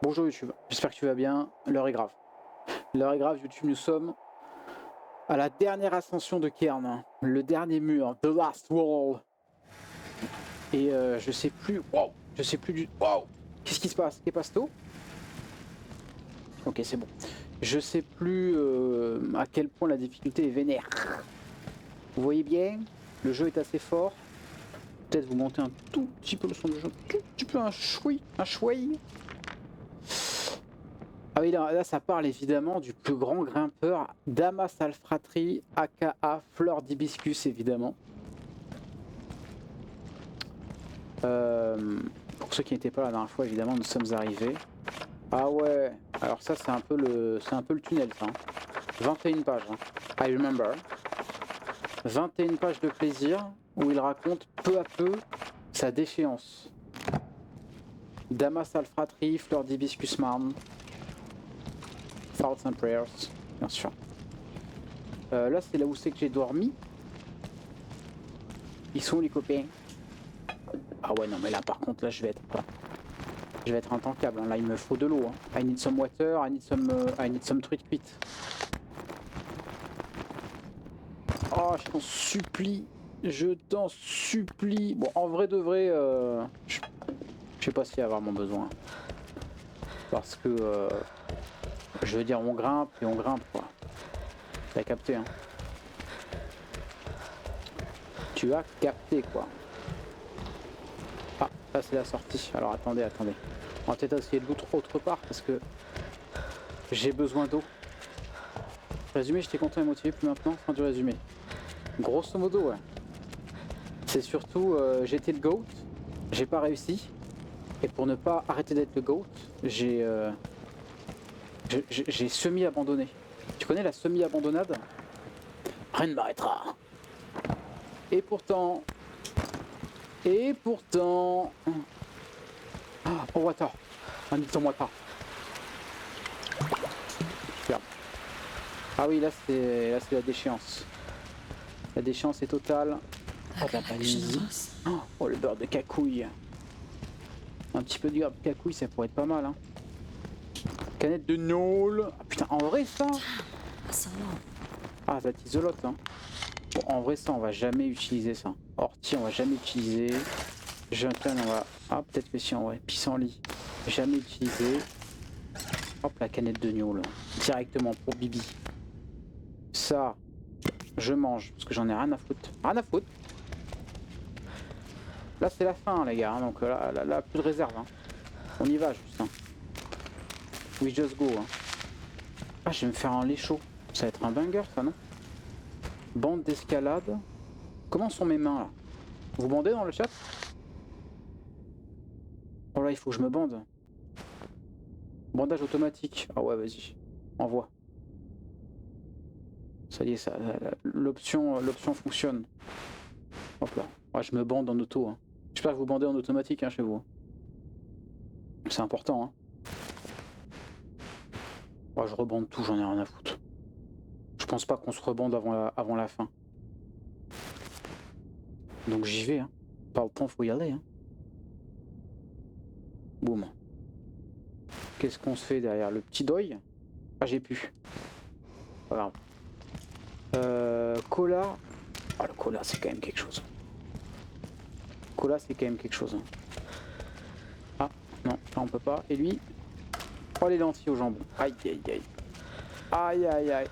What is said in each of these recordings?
Bonjour YouTube, j'espère que tu vas bien. L'heure est grave. L'heure est grave YouTube, nous sommes à la dernière ascension de Cairn, le dernier mur, The Last Wall. Et je sais plus... Wow. Je sais plus du... Wow. Qu'est-ce qui se passe? Qu'est passe-t-il? Ok, c'est bon. Je sais plus à quel point la difficulté est vénère. Vous voyez bien, le jeu est assez fort. Peut-être vous montez un tout petit peu le son du jeu. Un tout petit peu, un chouï. Ah oui, là, ça parle évidemment du plus grand grimpeur, Damas Alfratri, aka Fleur d'Hibiscus, évidemment. Pour ceux qui n'étaient pas là la dernière fois, évidemment, nous sommes arrivés. Ah ouais, alors ça c'est un peu le tunnel, ça. 21 pages, hein. I remember. 21 pages de plaisir où il raconte peu à peu sa déchéance. Damas Alfratri, Fleur d'Hibiscus marne. Thoughts and Prayers, bien sûr. Là, c'est là où c'est que j'ai dormi. Ils sont où, les copains? Ah ouais, non, mais là, par contre, là, je vais être intankable. Hein. Là, il me faut de l'eau. Hein. I need some water, I need some truc cuite. Oh, je t'en supplie. Bon, en vrai de vrai, je sais pas s'il y a vraiment besoin. Parce que, je veux dire, on grimpe et on grimpe, quoi. T'as capté, hein. Tu as capté, quoi. Ah, là c'est la sortie. Alors attendez. On va peut-être essayer de l'autre autre part parce que j'ai besoin d'eau. Résumé, j'étais content et motivé, plus maintenant, fin du résumé. Grosso modo, ouais. C'est surtout, j'étais le GOAT, j'ai pas réussi. Et pour ne pas arrêter d'être le GOAT, j'ai semi-abandonné. Tu connais la semi-abandonnade? Rien ne m'arrêtera. Et pourtant... Oh, water. Un litre water. Superbe. Ah oui, là c'est la déchéance. La déchéance est totale. Oh, la panisie. Oh, le beurre de cacouille. Un petit peu de beurre de cacouille, ça pourrait être pas mal. Hein. Canette de Nôle. Ah putain, en vrai ça. Ah, ça t'isolote. Hein. Bon, en vrai ça, on va jamais utiliser ça. Ortie, on va jamais utiliser. Juntan, on va... Ah, peut-être que si, en vrai. Pissenlit. Jamais utilisé. Hop, la canette de Nôle. Directement pour Bibi. Ça, je mange parce que j'en ai rien à foutre. Rien à foutre. Là, c'est la fin, les gars. Hein, donc là, plus de réserve. Hein. On y va juste. Hein. We just go. Hein. Ah, je vais me faire un lait chaud. Ça va être un banger, ça, non? Bande d'escalade. Comment sont mes mains, là? Vous bandez dans le chat? Oh là, il faut que je me bande. Bandage automatique. Ah ouais, vas-y. Envoie. Ça y est, ça, l'option fonctionne. Hop là. Ouais, je me bande en auto. Hein. J'espère que vous bandez en automatique hein, chez vous. C'est important. Hein. Ouais, je rebande tout, j'en ai rien à foutre. Je pense pas qu'on se rebande avant la fin. Donc j'y vais. Hein. Pas le temps, faut y aller. Hein. Boum. Qu'est-ce qu'on se fait derrière? Le petit deuil? Ah, j'ai pu. Pas grave. Cola. Ah, le cola, c'est quand même quelque chose. Cola, c'est quand même quelque chose. Hein. Ah, non, là on peut pas. Et lui? Oh, les lentilles au jambon. Aïe, aïe, aïe. Aïe, aïe, aïe.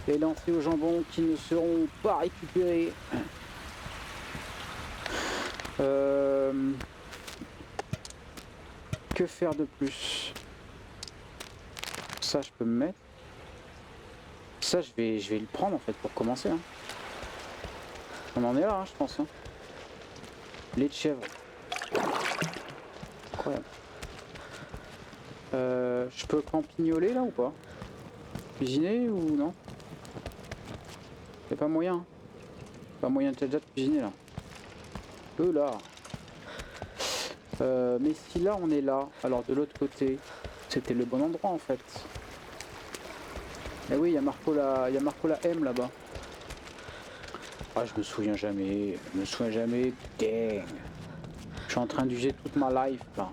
Les lentilles au jambon qui ne seront pas récupérées. Que faire de plus? Ça, je peux me mettre. Ça, je vais le prendre en fait pour commencer. Hein. On en est là, hein, je pense. Hein. Lait de chèvre. Incroyable. Je peux campignoler là ou pas? Cuisiner ou non? Y'a pas moyen. Hein. Pas moyen de déjà de cuisiner là. Là. Mais si là on est là, alors de l'autre côté, c'était le bon endroit en fait. Eh oui, il y a Marco la M là-bas. Ah, je me souviens jamais. Dang. Je suis en train d'user toute ma life là.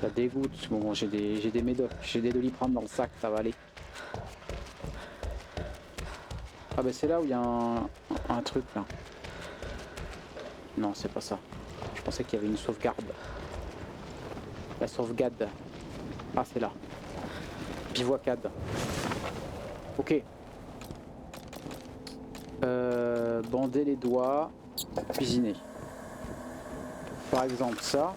Ça dégoûte. Bon, j'ai des médocs, j'ai des Doliprane dans le sac, ça va aller. Ah bah c'est là où il y a un truc là. Non, c'est pas ça. Je pensais qu'il y avait une sauvegarde. La sauvegarde. Ah, c'est là. Bivouacade. Ok. Bander les doigts. Cuisiner. Par exemple, ça.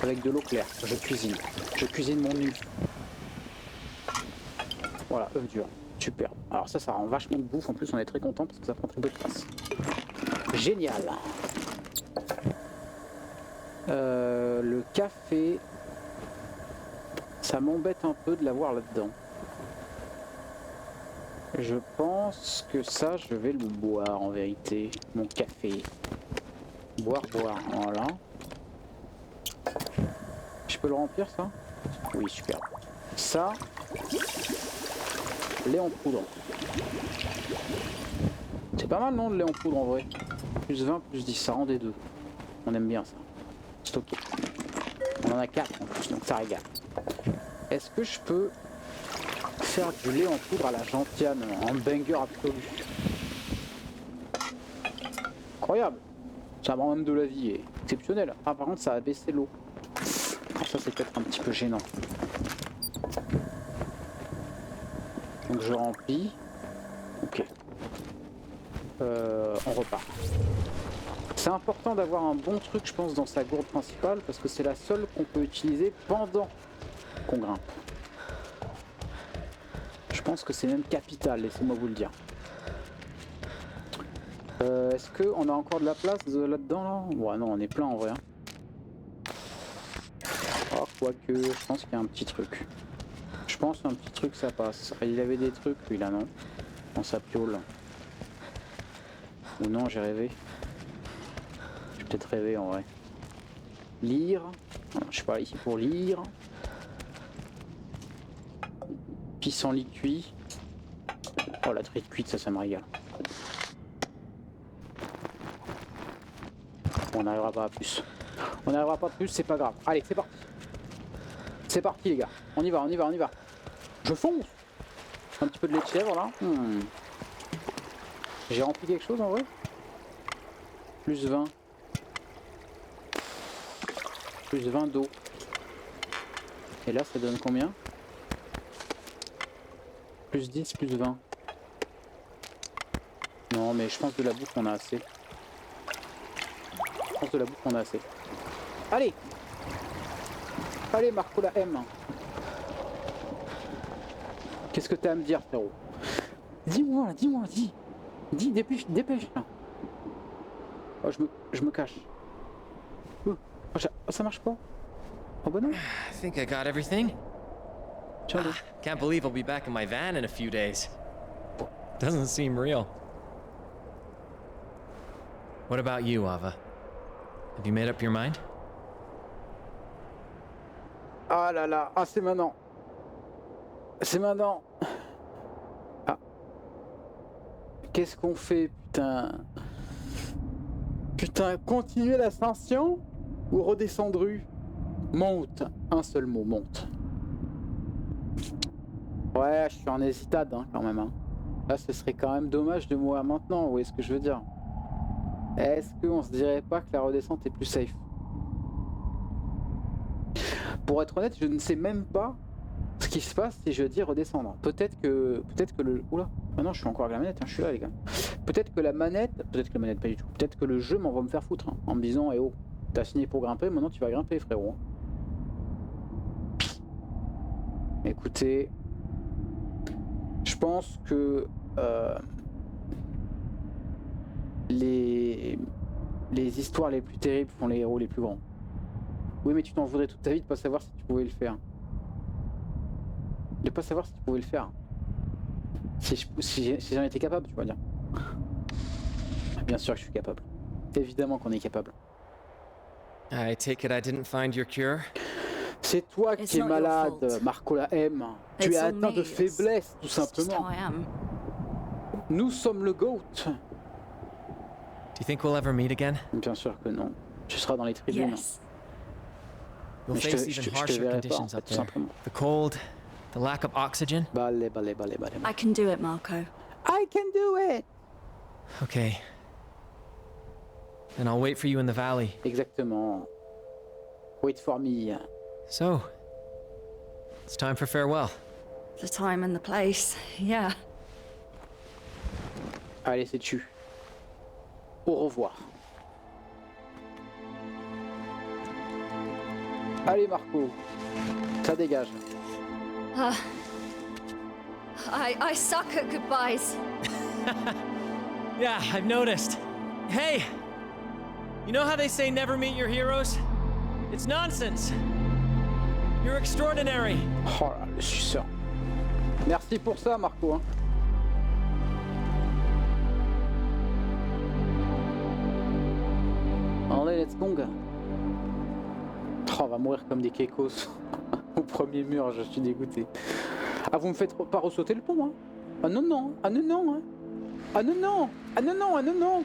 Avec de l'eau claire. Je cuisine. Je cuisine mon nu. Voilà, œuf dur. Super. Alors ça rend vachement de bouffe. En plus, on est très content parce que ça prend très peu de place. Génial. Le café, ça m'embête un peu de l'avoir là-dedans. Je pense que ça, je vais le boire en vérité. Mon café. Boire, voilà. Je peux le remplir ça? Oui, super. Ça, lait en poudre. C'est pas mal non, le lait en poudre en vrai. Plus 20, plus 10, ça rend des 2. On aime bien ça. Stocké. On en a 4 en plus, donc ça régale. Est-ce que je peux faire du lait en poudre à la gentiane en banger absolu? Incroyable. Ça rend même de la vie, exceptionnel. Ah par contre ça a baissé l'eau. Ça c'est peut-être un petit peu gênant. Donc je remplis. Ok. On repart. C'est important d'avoir un bon truc, je pense, dans sa gourde principale, parce que c'est la seule qu'on peut utiliser pendant qu'on grimpe. Je pense que c'est même capital, laissez-moi vous le dire. Est-ce qu'on a encore de la place là-dedans là? Ouais, non, on est plein en vrai. Oh, quoique, je pense qu'il y a un petit truc. Je pense qu'un petit truc ça passe. Il avait des trucs, lui là, non? Dans sa piole. Ou non, j'ai rêvé. J'ai peut-être rêvé en vrai. Lire. Je sais pas, ici pour lire. Pissenlit cuit. Oh, la truite cuite, ça me régale. On n'arrivera pas à plus. On n'arrivera pas à plus, c'est pas grave. Allez, c'est parti. C'est parti les gars. On y va, on y va, on y va. Je fonce. Un petit peu de lait de chèvre là. J'ai rempli quelque chose en vrai. Plus 20. Plus 20 d'eau. Et là ça donne combien? Plus 10, plus 20. Non mais je pense de la bouffe on a assez. Je pense de la bouffe on a assez. Allez. Allez Marco la M. Qu'est-ce que t'as à me dire frérot? Dis-moi, dis-moi, dis. Dis, dépêche, dépêche. Oh, je me cache. Oh, ça marche pas. Oh bah non. I think I got everything. Can't believe I'll be back in my van in a few days. Doesn't seem real. What about you, Ava? Have you made up your mind? Ah là là, ah c'est maintenant. C'est maintenant. Ah. Qu'est-ce qu'on fait, putain? Putain, continuer l'ascension ou redescendre rue? Monte. Un seul mot, monte. Ouais, je suis en hésitade hein, quand même. Hein. Là, ce serait quand même dommage de mourir maintenant, vous voyez ce que je veux dire? Est-ce qu'on se dirait pas que la redescente est plus safe? Pour être honnête, je ne sais même pas ce qui se passe si je dis redescendre. Peut-être que le... Oula, maintenant je suis encore avec la manette, hein, je suis là les gars. Peut-être que la manette pas du tout. Peut-être que le jeu m'en va me faire foutre hein, en me disant, eh oh, t'as signé pour grimper, maintenant tu vas grimper frérot. Écoutez, je pense que les histoires les plus terribles font les héros les plus grands. Oui mais tu t'en voudrais toute ta vie de pas savoir si tu pouvais le faire. De pas savoir si tu pouvais le faire. Si j'en étais capable, tu vas dire. Bien sûr que je suis capable. Évidemment qu'on est capable. I take it I didn't find your cure? C'est toi qui es malade, Marco la M. Tu es atteint de faiblesse, tout simplement. Nous sommes le GOAT. Do you think we'll ever meet again? Bien sûr que non. Tu seras dans les tribunes. Yes, You'll Mais face even je te harsher verrai pas, en conditions fait, up tout there. simplement. The cold, the lack of oxygen. Balai, balai, balai, balai. I can do it, Marco. I can do it! Okay. Then I'll wait for you in the valley. Exactement. Wait for me. So, it's time for farewell. The time and the place, yeah. Allez, c'est tu. Au revoir. Allez, Marco. Ça dégage. I suck at goodbyes. Yeah, I've noticed. Hey! You know how they say never meet your heroes? It's nonsense. You're extraordinary. Oh là, je suis sûr. Merci pour ça, Marco. Hein. Allez, let's go. Oh, on va mourir comme des kekos. Au premier mur, je suis dégoûté. Ah, vous me faites pas ressauter le pont, hein? Ah non, non. Ah non, non, hein? Ah non, non. Ah non, non. Ah non, non.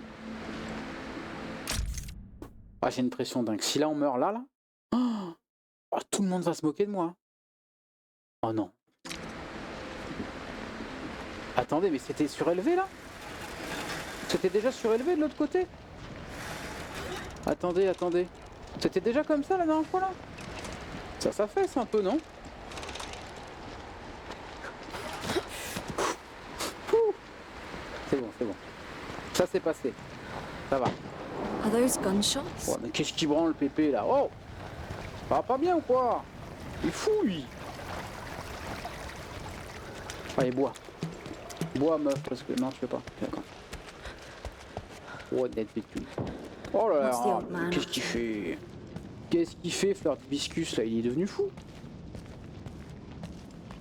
Ah, j'ai une pression dingue. Si là, on meurt là, oh, tout le monde va se moquer de moi. Oh non. Attendez, mais c'était surélevé là? C'était déjà surélevé de l'autre côté? Attendez, attendez. C'était déjà comme ça la dernière fois là? Ça fait un peu, non? C'est bon, c'est bon. Ça c'est passé. Ça va. Are those gunshots? Oh, mais qu'est-ce qui branle le pépé là? Oh! Ça va pas bien ou quoi? Il est fou lui! Allez, bois. Bois meuf, parce que non, tu veux pas. D'accord. Oh, net vécu. Oh là What's the là, old man qu'est-ce qu'il fait? Qu'est-ce qu'il fait, Fleur d'Hibiscus là? Il est devenu fou.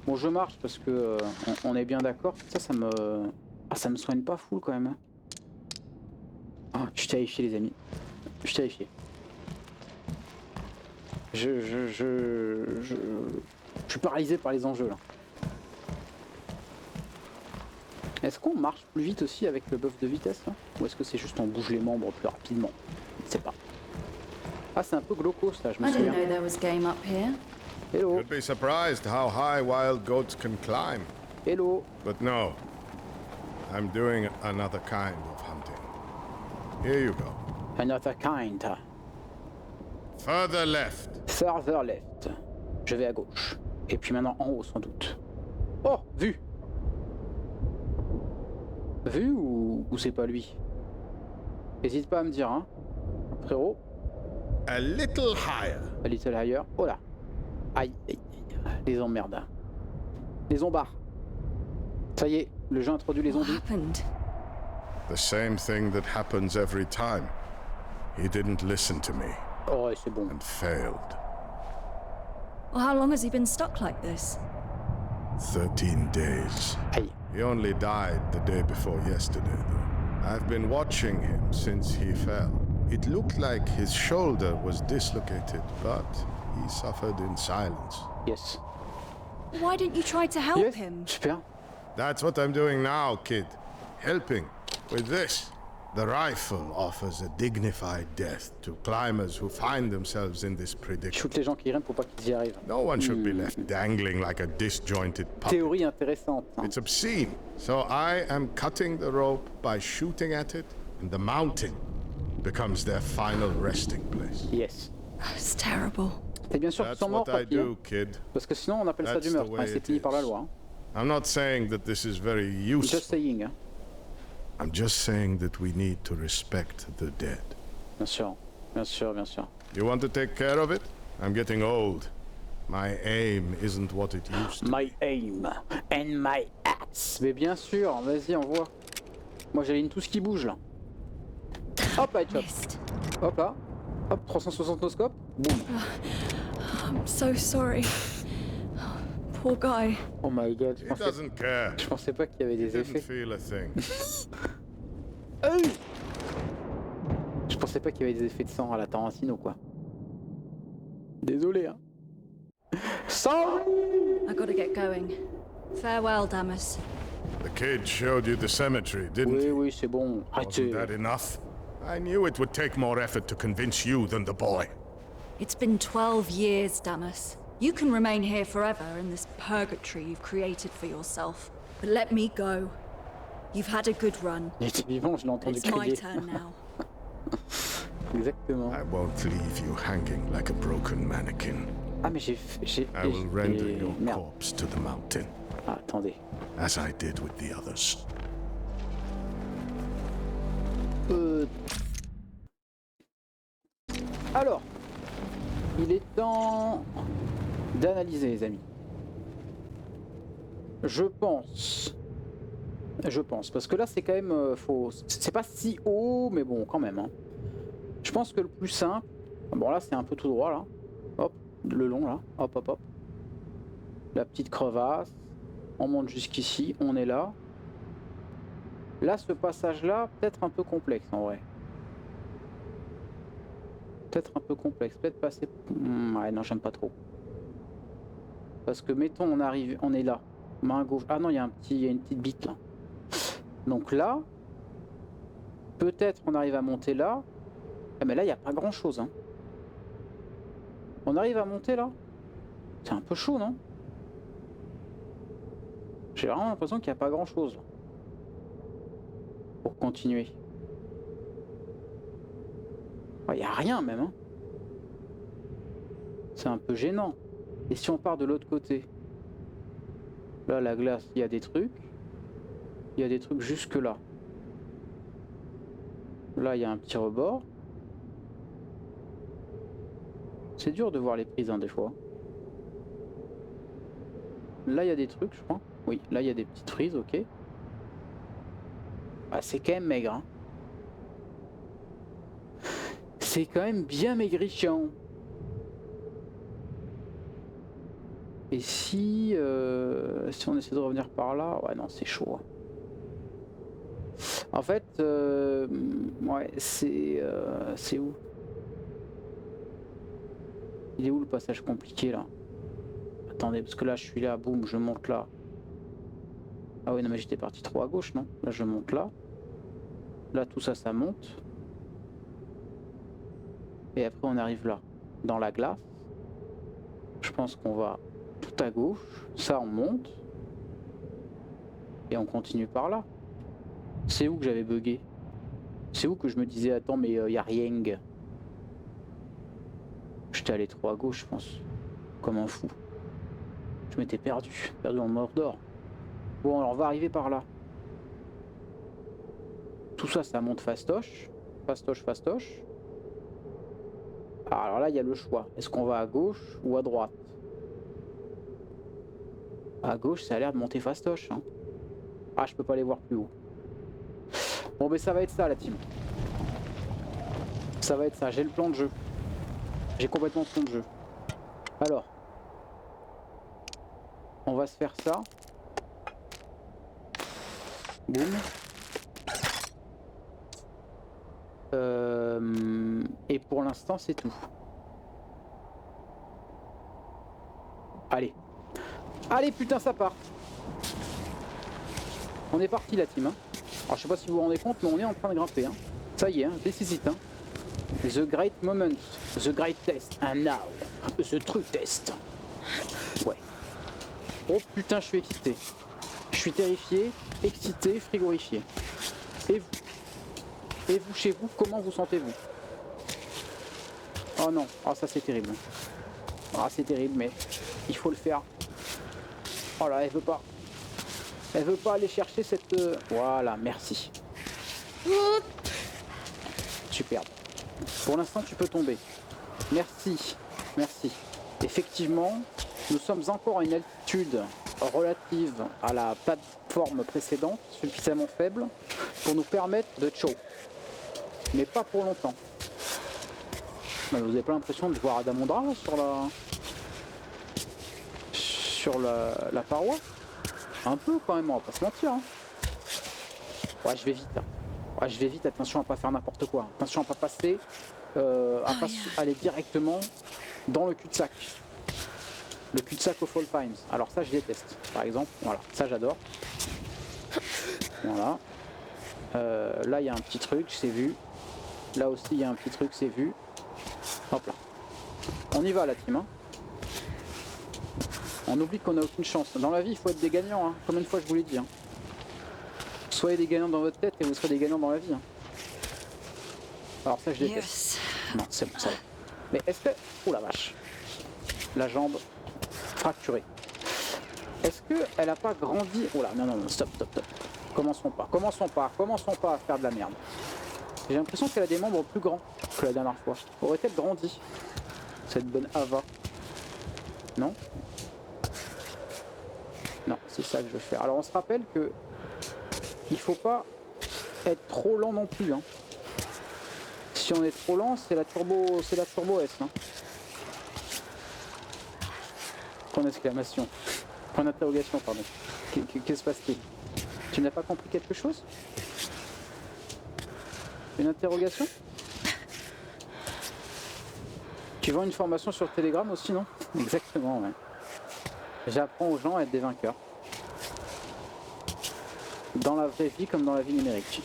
Bon, je marche parce que on est bien d'accord. Ça me... Ah, ça me soigne pas full quand même. Hein. Ah, je suis terrifié, les amis. Je suis terrifié. Je suis paralysé par les enjeux là. Est-ce qu'on marche plus vite aussi avec le buff de vitesse là? Ou est-ce que c'est juste on bouge les membres plus rapidement? Je sais pas. Ah, c'est un peu glaucos là, je me I didn't souviens. know there was game up here. Hello, You'd be surprised how high wild goats can climb. hello. But no, I'm doing another kind of hunting. Here you go. Another kind. Further left. Further left. Je vais à gauche. Et puis maintenant en haut sans doute. Oh, vu. Vu ou c'est pas lui? N'hésite pas à me dire, hein. Frérot, A little higher. a little higher. Oh là. Aïe, aïe, aïe. Les emmerdes. Les zombards. Ça y est, le jeu introduit les What zombies. happened? The same thing that happens every time. He didn't listen to me Oh, c'est bon. and failed. Well, how long has he been stuck like this? 13 days. Aïe. He only died the day before yesterday, though. I've been watching him since he fell. It looked like his shoulder was dislocated, but he suffered in silence. Yes. Why didn't you try to help Yes. him? Super. That's what I'm doing now, kid. Helping with this. The rifle offers a dignified death to climbers who find themselves in this predicament. Shoot les gens qui grimpent pour pas qu'ils y arrivent. No one should be left dangling like a disjointed puppet. Théorie intéressante. Hein. It's obscene. So I am cutting the rope by shooting at it, and the mountain becomes their final resting place. Yes. It's terrible. T'es bien sûr qu'ils That's sont morts, what I papy, hein. do, kid. Parce que sinon on appelle ça That's du the meurtre. way Hein, c'est it puni par la is. loi. Hein. I'm not saying that this is very Just useful. saying. Hein. I'm just saying that we need to respect the dead. Bien sûr. Bien sûr, bien sûr. You want to take care of it? I'm getting old. My aim isn't what it used to. My aim and my axe. Mais bien sûr, vas-y, envoie. Moi j'aligne tout ce qui bouge là. Hop là, headshot. Missed. Hop là. Hop, 360 no scope. Boum. I'm so sorry. Poor guy. Oh my god, He doesn't care. je pensais pas qu'il y avait des Didn't effets. feel a thing. Hey, je pensais pas qu'il y avait des effets de sang à la Tarantino quoi. Désolé hein. Sorry. I gotta get going. Farewell, Damas. The kid showed you the cemetery, didn't Oui, he? oui, c'est bon. Wasn't that Arrêtez. enough? I knew it would take more effort to convince you than the boy. It's been 12 years, Damus. You can remain here forever in this purgatory you've created for yourself. But let me go. You've had a good run. Il était vivant, je l'ai entendu It's my crier. turn now. Exactement. I won't leave you hanging like a broken mannequin. Ah mais j'ai... I will render your Merde. corpse to the mountain, Ah, attendez. as I did with the others. Alors, il est temps d'analyser, les amis. Je pense, parce que là c'est quand même faux. C'est pas si haut, mais bon, quand même. Hein. Je pense que le plus simple, bon là c'est un peu tout droit là, hop, le long là, hop hop hop. La petite crevasse, on monte jusqu'ici, on est là. Là, ce passage-là, peut-être un peu complexe en vrai. Peut-être un peu complexe, peut-être passer... ouais, non, j'aime pas trop. Parce que, mettons, on arrive, on est là, main gauche... Ah non, il y a une petite bite là. Donc là, peut-être on arrive à monter là. Ah, mais là, il n'y a pas grand-chose. Hein. On arrive à monter là. C'est un peu chaud, non? J'ai vraiment l'impression qu'il n'y a pas grand-chose. Pour continuer. Il n'y a rien même. Hein. C'est un peu gênant. Et si on part de l'autre côté? Là, la glace, il y a des trucs. Il y a des trucs jusque là. Là, il y a un petit rebord. C'est dur de voir les prises hein, des fois. Là, il y a des trucs, je crois. Oui, là, il y a des petites frises, ok. Ah, c'est quand même maigre. Hein. C'est quand même bien maigrichant. Et si on essaie de revenir par là, ouais non c'est chaud. En fait, ouais c'est où? Il est où le passage compliqué là? Attendez parce que là je suis là, boum, je monte là. Ah oui non mais j'étais parti trop à gauche non? Là je monte là. Là tout ça ça monte. Et après on arrive là, dans la glace. Je pense qu'on va tout à gauche, ça on monte. Et on continue par là. C'est où que j'avais bugué? C'est où que je me disais attends mais y a rien. J'étais allé trop à gauche je pense. Comme un fou. Je m'étais perdu en Mordor. Bon alors on va arriver par là. Tout ça ça monte fastoche. Fastoche. Alors là, il y a le choix. Est-ce qu'on va à gauche ou à droite? À gauche, ça a l'air de monter fastoche. Hein. Ah, je peux pas aller voir plus haut. Bon, mais ça va être ça, la team. Ça va être ça. J'ai le plan de jeu. J'ai complètement le plan de jeu. Alors. On va se faire ça. Boum. Et pour l'instant c'est tout. Allez. Allez putain ça part. On est parti la team. Hein. Alors je sais pas si vous vous rendez compte mais on est en train de grimper. Hein. Ça y est, hein, this is it. Hein. The great moment. The great test. And now. The true test. Ouais. Oh putain je suis excité. Je suis terrifié, excité, frigorifié. Et vous? Et vous, chez vous, comment vous sentez-vous? Oh non, oh ça c'est terrible. Ah c'est terrible, mais il faut le faire. Oh là, elle veut pas. Elle veut pas aller chercher cette... Voilà, merci. Superbe. Pour l'instant, tu peux tomber. Merci, merci. Effectivement, nous sommes encore à une altitude relative à la plateforme précédente, suffisamment faible, pour nous permettre de chaud. Mais pas pour longtemps. Vous avez pas l'impression de voir Adamondra là, sur la paroi? Un peu quand même, on va pas se mentir. Hein. Ouais, je vais vite. Hein. Ouais, je vais vite, attention à pas faire n'importe quoi. Attention à pas passer, à pas aller directement dans le cul-de-sac. Le cul-de-sac au Fall Times. Alors ça je déteste, par exemple. Voilà, ça j'adore. Voilà. Là il y a un petit truc, c'est vu. Là aussi il y a un petit truc, c'est vu. Hop là. On y va la team. Hein. On oublie qu'on n'a aucune chance. Dans la vie, il faut être des gagnants. Hein. Combien de fois je vous l'ai dit. Hein. Soyez des gagnants dans votre tête et vous serez des gagnants dans la vie. Hein. Alors ça, je déteste. Yes. Non, c'est bon, ça va. Mais est-ce que... Oh la vache. La jambe fracturée. Est-ce qu'elle a pas grandi... Oh là, non, non, non, stop, stop, stop. Commençons pas à faire de la merde. J'ai l'impression qu'elle a des membres plus grands que la dernière fois. Aurait-elle grandi, cette bonne Ava? Non? Non, c'est ça que je veux faire. Alors on se rappelle que il faut pas être trop lent non plus. Hein. Si on est trop lent, c'est la turbo S. Hein. Point d'exclamation. Point d'interrogation, pardon. Qu'est-ce qui se passe-t-il? Tu n'as pas compris quelque chose? Une interrogation? Tu vends une formation sur Telegram aussi, non? Exactement, ouais. J'apprends aux gens à être des vainqueurs. Dans la vraie vie comme dans la vie numérique.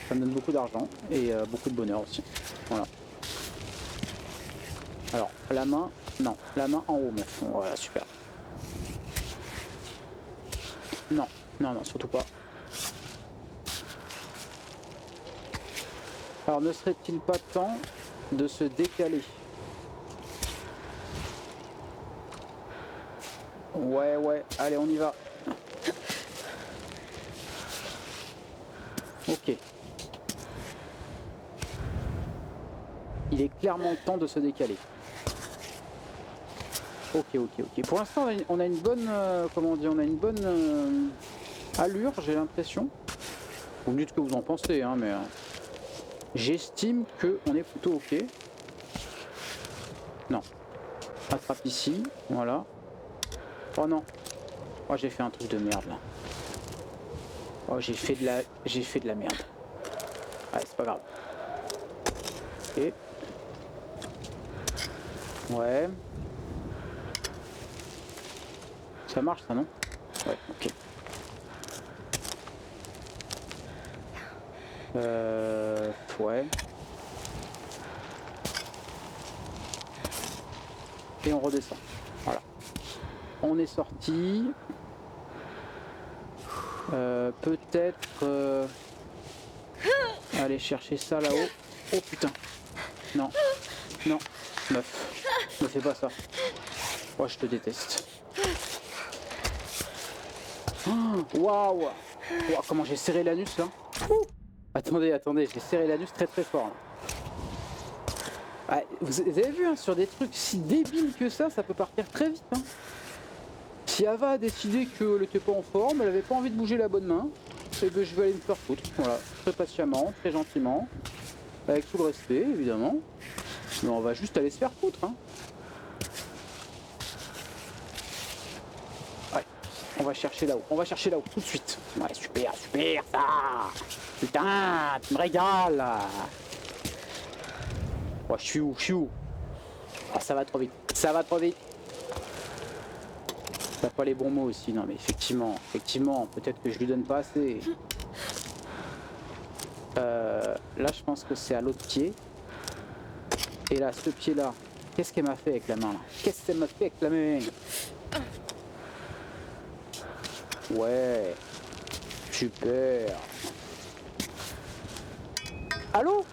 Ça me donne beaucoup d'argent et beaucoup de bonheur aussi. Voilà. Alors, la main, non, la main en haut, meuf. Voilà, super. Non, non, non, surtout pas. Alors, ne serait-il pas temps de se décaler? Ouais, ouais, allez, on y va. Ok. Il est clairement temps de se décaler. Ok, ok, ok. Pour l'instant, on a une bonne, comment dire, on a une bonne allure, j'ai l'impression. Vous me dites ce que vous en pensez, hein, mais j'estime que on est plutôt ok. Non. Attrape ici, voilà. Oh non. Oh, j'ai fait un truc de merde là. Oh, j'ai fait de la merde. Ouais, c'est pas grave. Ok. Ouais. Ça marche ça, non? Ouais, ok. Ouais. Et on redescend. Voilà. On est sorti. Peut-être aller chercher ça là-haut. Oh putain. Non. Non. Meuf. Ne fais pas ça. Oh, je te déteste. Waouh. Wow, comment j'ai serré l'anus là. Attendez, attendez, j'ai serré l'anus très très fort. Ah, vous avez vu, hein, sur des trucs si débiles que ça peut partir très vite. Hein. Si Ava a décidé qu'elle n'était pas en forme, elle avait pas envie de bouger la bonne main, et ben je vais aller me faire foutre. Voilà, très patiemment, très gentiment, avec tout le respect évidemment. Mais on va juste aller se faire foutre. Hein. Ouais, on va chercher là-haut, tout de suite. Ouais, super, super ça. Putain, tu me régales là. Oh, je suis où? Ah, ça va trop vite. T'as pas les bons mots aussi, non mais effectivement, peut-être que je lui donne pas assez. Là je pense que c'est à l'autre pied. Et là, ce pied là, qu'est-ce qu'elle m'a fait avec la main là? Qu'est-ce qu'elle m'a fait avec la main? Ouais, super. Allô?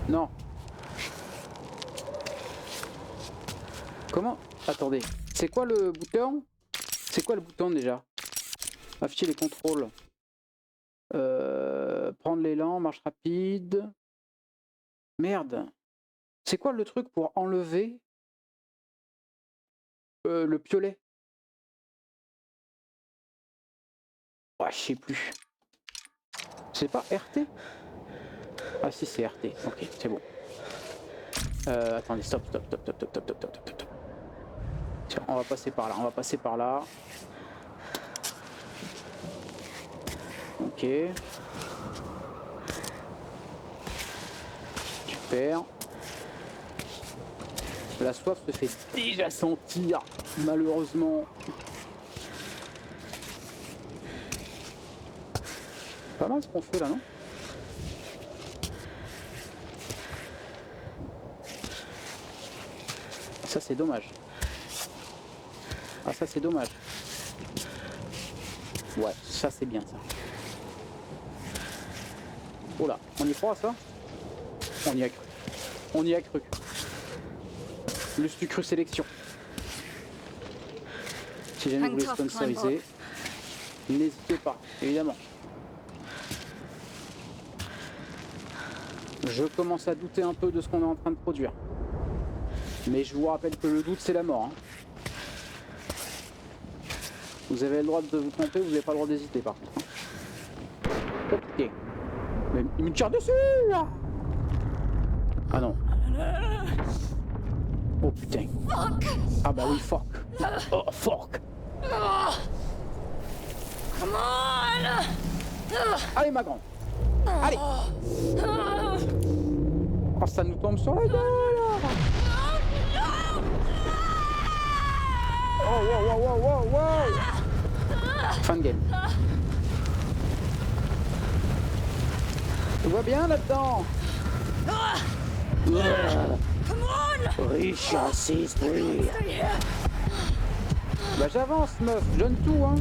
Non. Comment? Attendez. C'est quoi le bouton? C'est quoi le bouton déjà? Afficher les contrôles. Prendre l'élan, marche rapide. Merde. C'est quoi le truc pour enlever le piolet? Ouais, je sais plus. C'est pas RT? Ah si, c'est RT. Ok, c'est bon. Attendez, stop. Tiens, on va passer par là, Ok. Super. La soif se fait déjà sentir, malheureusement. Pas mal ce qu'on fait là, non? Ça c'est dommage. Ah ça c'est dommage. Ouais, ça c'est bien ça. Oh là, on y croit ça? On y a cru. On y a cru. Le Stucru sélection. Si jamais vous voulez sponsoriser, n'hésitez pas, évidemment. Je commence à douter un peu de ce qu'on est en train de produire. Mais je vous rappelle que le doute c'est la mort. Hein. Vous avez le droit de vous tromper, vous n'avez pas le droit d'hésiter par contre. Hein. Ok. Mais il me tire dessus là. Ah non. Oh putain. Ah bah oui, fuck. Oh fuck. Come on! Allez ma grande. Allez. Oh ça nous tombe sur la gueule. Oh wow wow wow wow wow. Fin de game. Tu vois bien là-dedans. Come on! Richard 6 Bah j'avance meuf, je donne tout hein.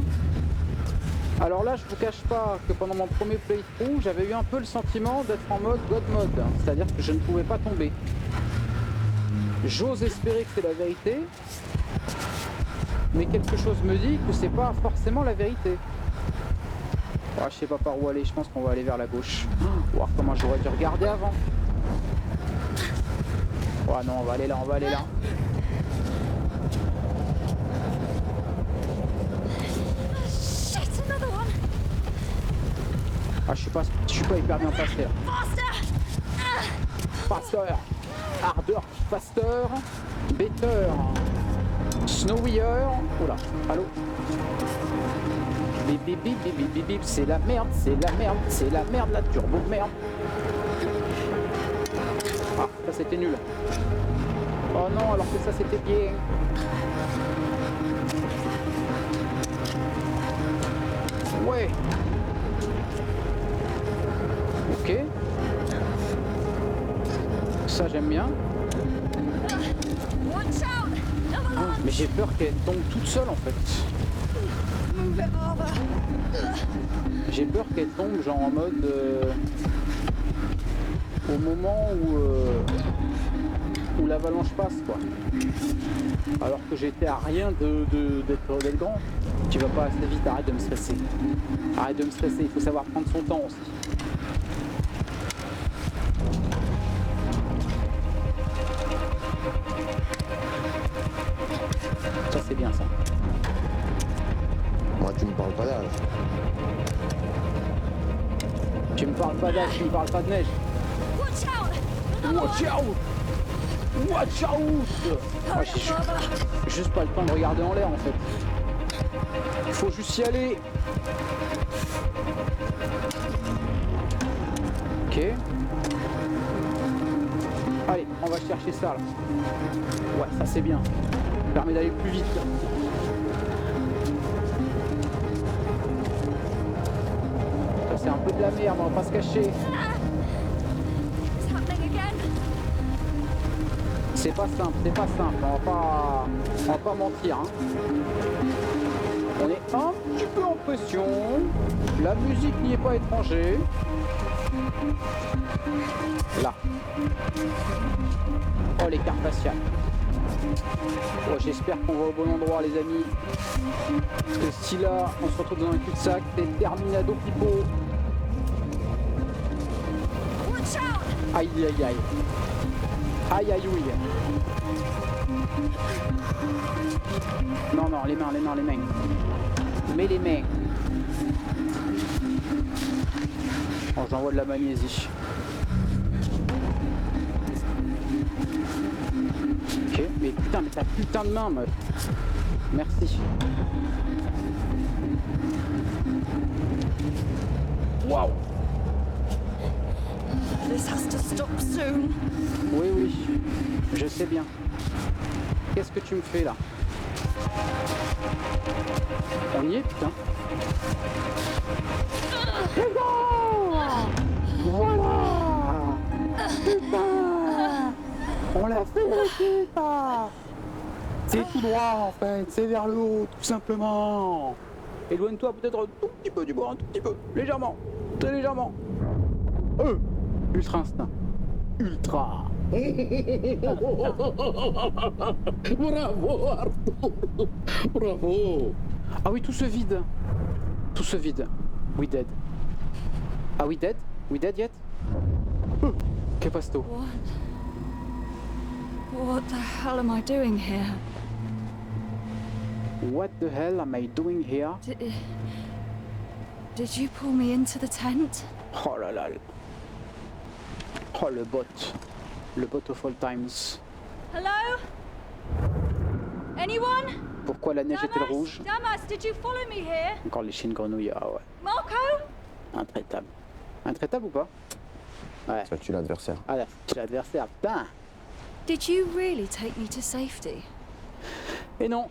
Alors là je vous cache pas que pendant mon premier playthrough j'avais eu un peu le sentiment d'être en mode God mode, c'est-à-dire que je ne pouvais pas tomber. J'ose espérer que c'est la vérité, mais quelque chose me dit que c'est pas forcément la vérité. Oh, je sais pas par où aller, je pense qu'on va aller vers la gauche. Voir comment j'aurais dû regarder avant. Oh non, on va aller là, on va aller là. Shit, another one! Ah, je suis pas hyper bien passé là. Faster, ardeur, faster, better, snowier. Oula, allô. Bip bip bip bip bip bip bip, c'est la merde, c'est la merde, c'est la merde, la turbo merde. Ah, ça c'était nul. Oh non, alors que ça c'était bien. Ouais. Ok. Ça j'aime bien. Watch out! Another one! Mais j'ai peur qu'elle tombe toute seule en fait. Move it over! J'ai peur qu'elle tombe genre en mode au moment où l'avalanche passe quoi. Alors que j'étais à rien d'être grand. Tu vas pas assez vite, arrête de me stresser. Arrête de me stresser, il faut savoir prendre son temps aussi. Ça c'est bien ça. Moi, tu me parles pas d'âge. Tu me parles pas d'âge, tu me parles pas de neige. Watch out! Watch out! Watch out! Ah, j'ai juste pas le temps de regarder en l'air en fait. Faut juste y aller. Ok. Allez, on va chercher ça là. Ouais, ça c'est bien. Ça permet d'aller plus vite. Ça c'est un peu de la merde, on va pas se cacher. It's happening again. C'est pas simple, on va pas mentir. Hein. On est un petit peu en pression, la musique n'y est pas étrangère. Là. Oh les cartes faciales. Oh, j'espère qu'on va au bon endroit les amis. Parce que si là on se retrouve dans un cul-de-sac, c'est terminado pipo. Watch out! Aïe aïe aïe. Aïe aïe oui. Non non, les mains. Mets les mains. Oh, j'envoie de la magnésie. Ok, mais putain, mais t'as putain de main, meuf. Merci. Waouh. This has to stop soon. Oui, je sais bien. Qu'est-ce que tu me fais là? On y est, putain. C'est bon! Voilà! Putain! On l'a fait, putain! C'est tout droit en fait, c'est vers le haut, tout simplement. Éloigne-toi peut-être un tout petit peu du bois, un tout petit peu, légèrement, très légèrement. Ultra instinct. Ultra. Bravo, Arthur. Bravo. Ah oui, tout se vide. Tout se vide. We dead. Are we dead? We dead yet? Que passe-t-il? What the hell am I doing here? What the hell am I doing here? Did you pull me into the tent? Oh là là. Oh le bot. Le bot of all times. Hello? Anyone? Pourquoi la neige est-elle rouge? Damas, did you follow me here? Encore les chiens grenouilles, ah ouais. Marco? Intraitable. Intraitable ou pas? Ouais. Ça tue l'adversaire. Ah là, c'est l'adversaire, putain. Did you really take me to safety? Et non.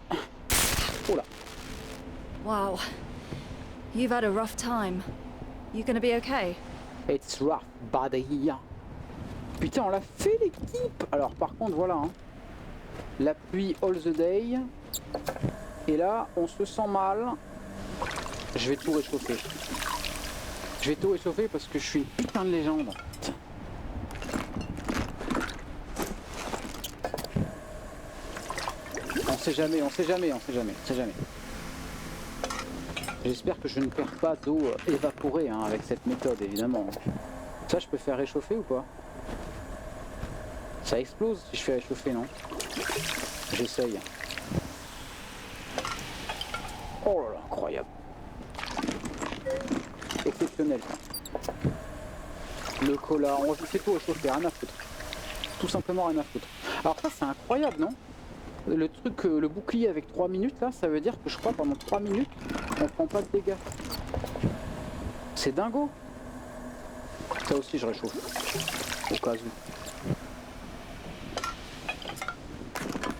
Oula. Wow. You've had a rough time. You gonna be okay? It's rough, buddy. Putain, on l'a fait l'équipe. Alors par contre, voilà. Hein. La pluie all the day. Et là, on se sent mal. Je vais tout réchauffer. Je vais tout réchauffer parce que je suis une putain de légende. Putain. On sait jamais, on sait jamais, on sait jamais, on sait jamais. J'espère que je ne perds pas d'eau évaporée hein, avec cette méthode, évidemment. Ça, je peux faire réchauffer ou pas? Ça explose si je fais réchauffer, non? J'essaye. Oh là là, incroyable. Exceptionnel, ça. Le cola, on fait tout réchauffer, rien à foutre. Tout simplement rien à foutre. Alors ça, c'est incroyable, non? Le truc, le bouclier avec 3 minutes, là, ça veut dire que je crois pendant 3 minutes, on prend pas de dégâts. C'est dingo. Ça aussi, je réchauffe. Au cas où.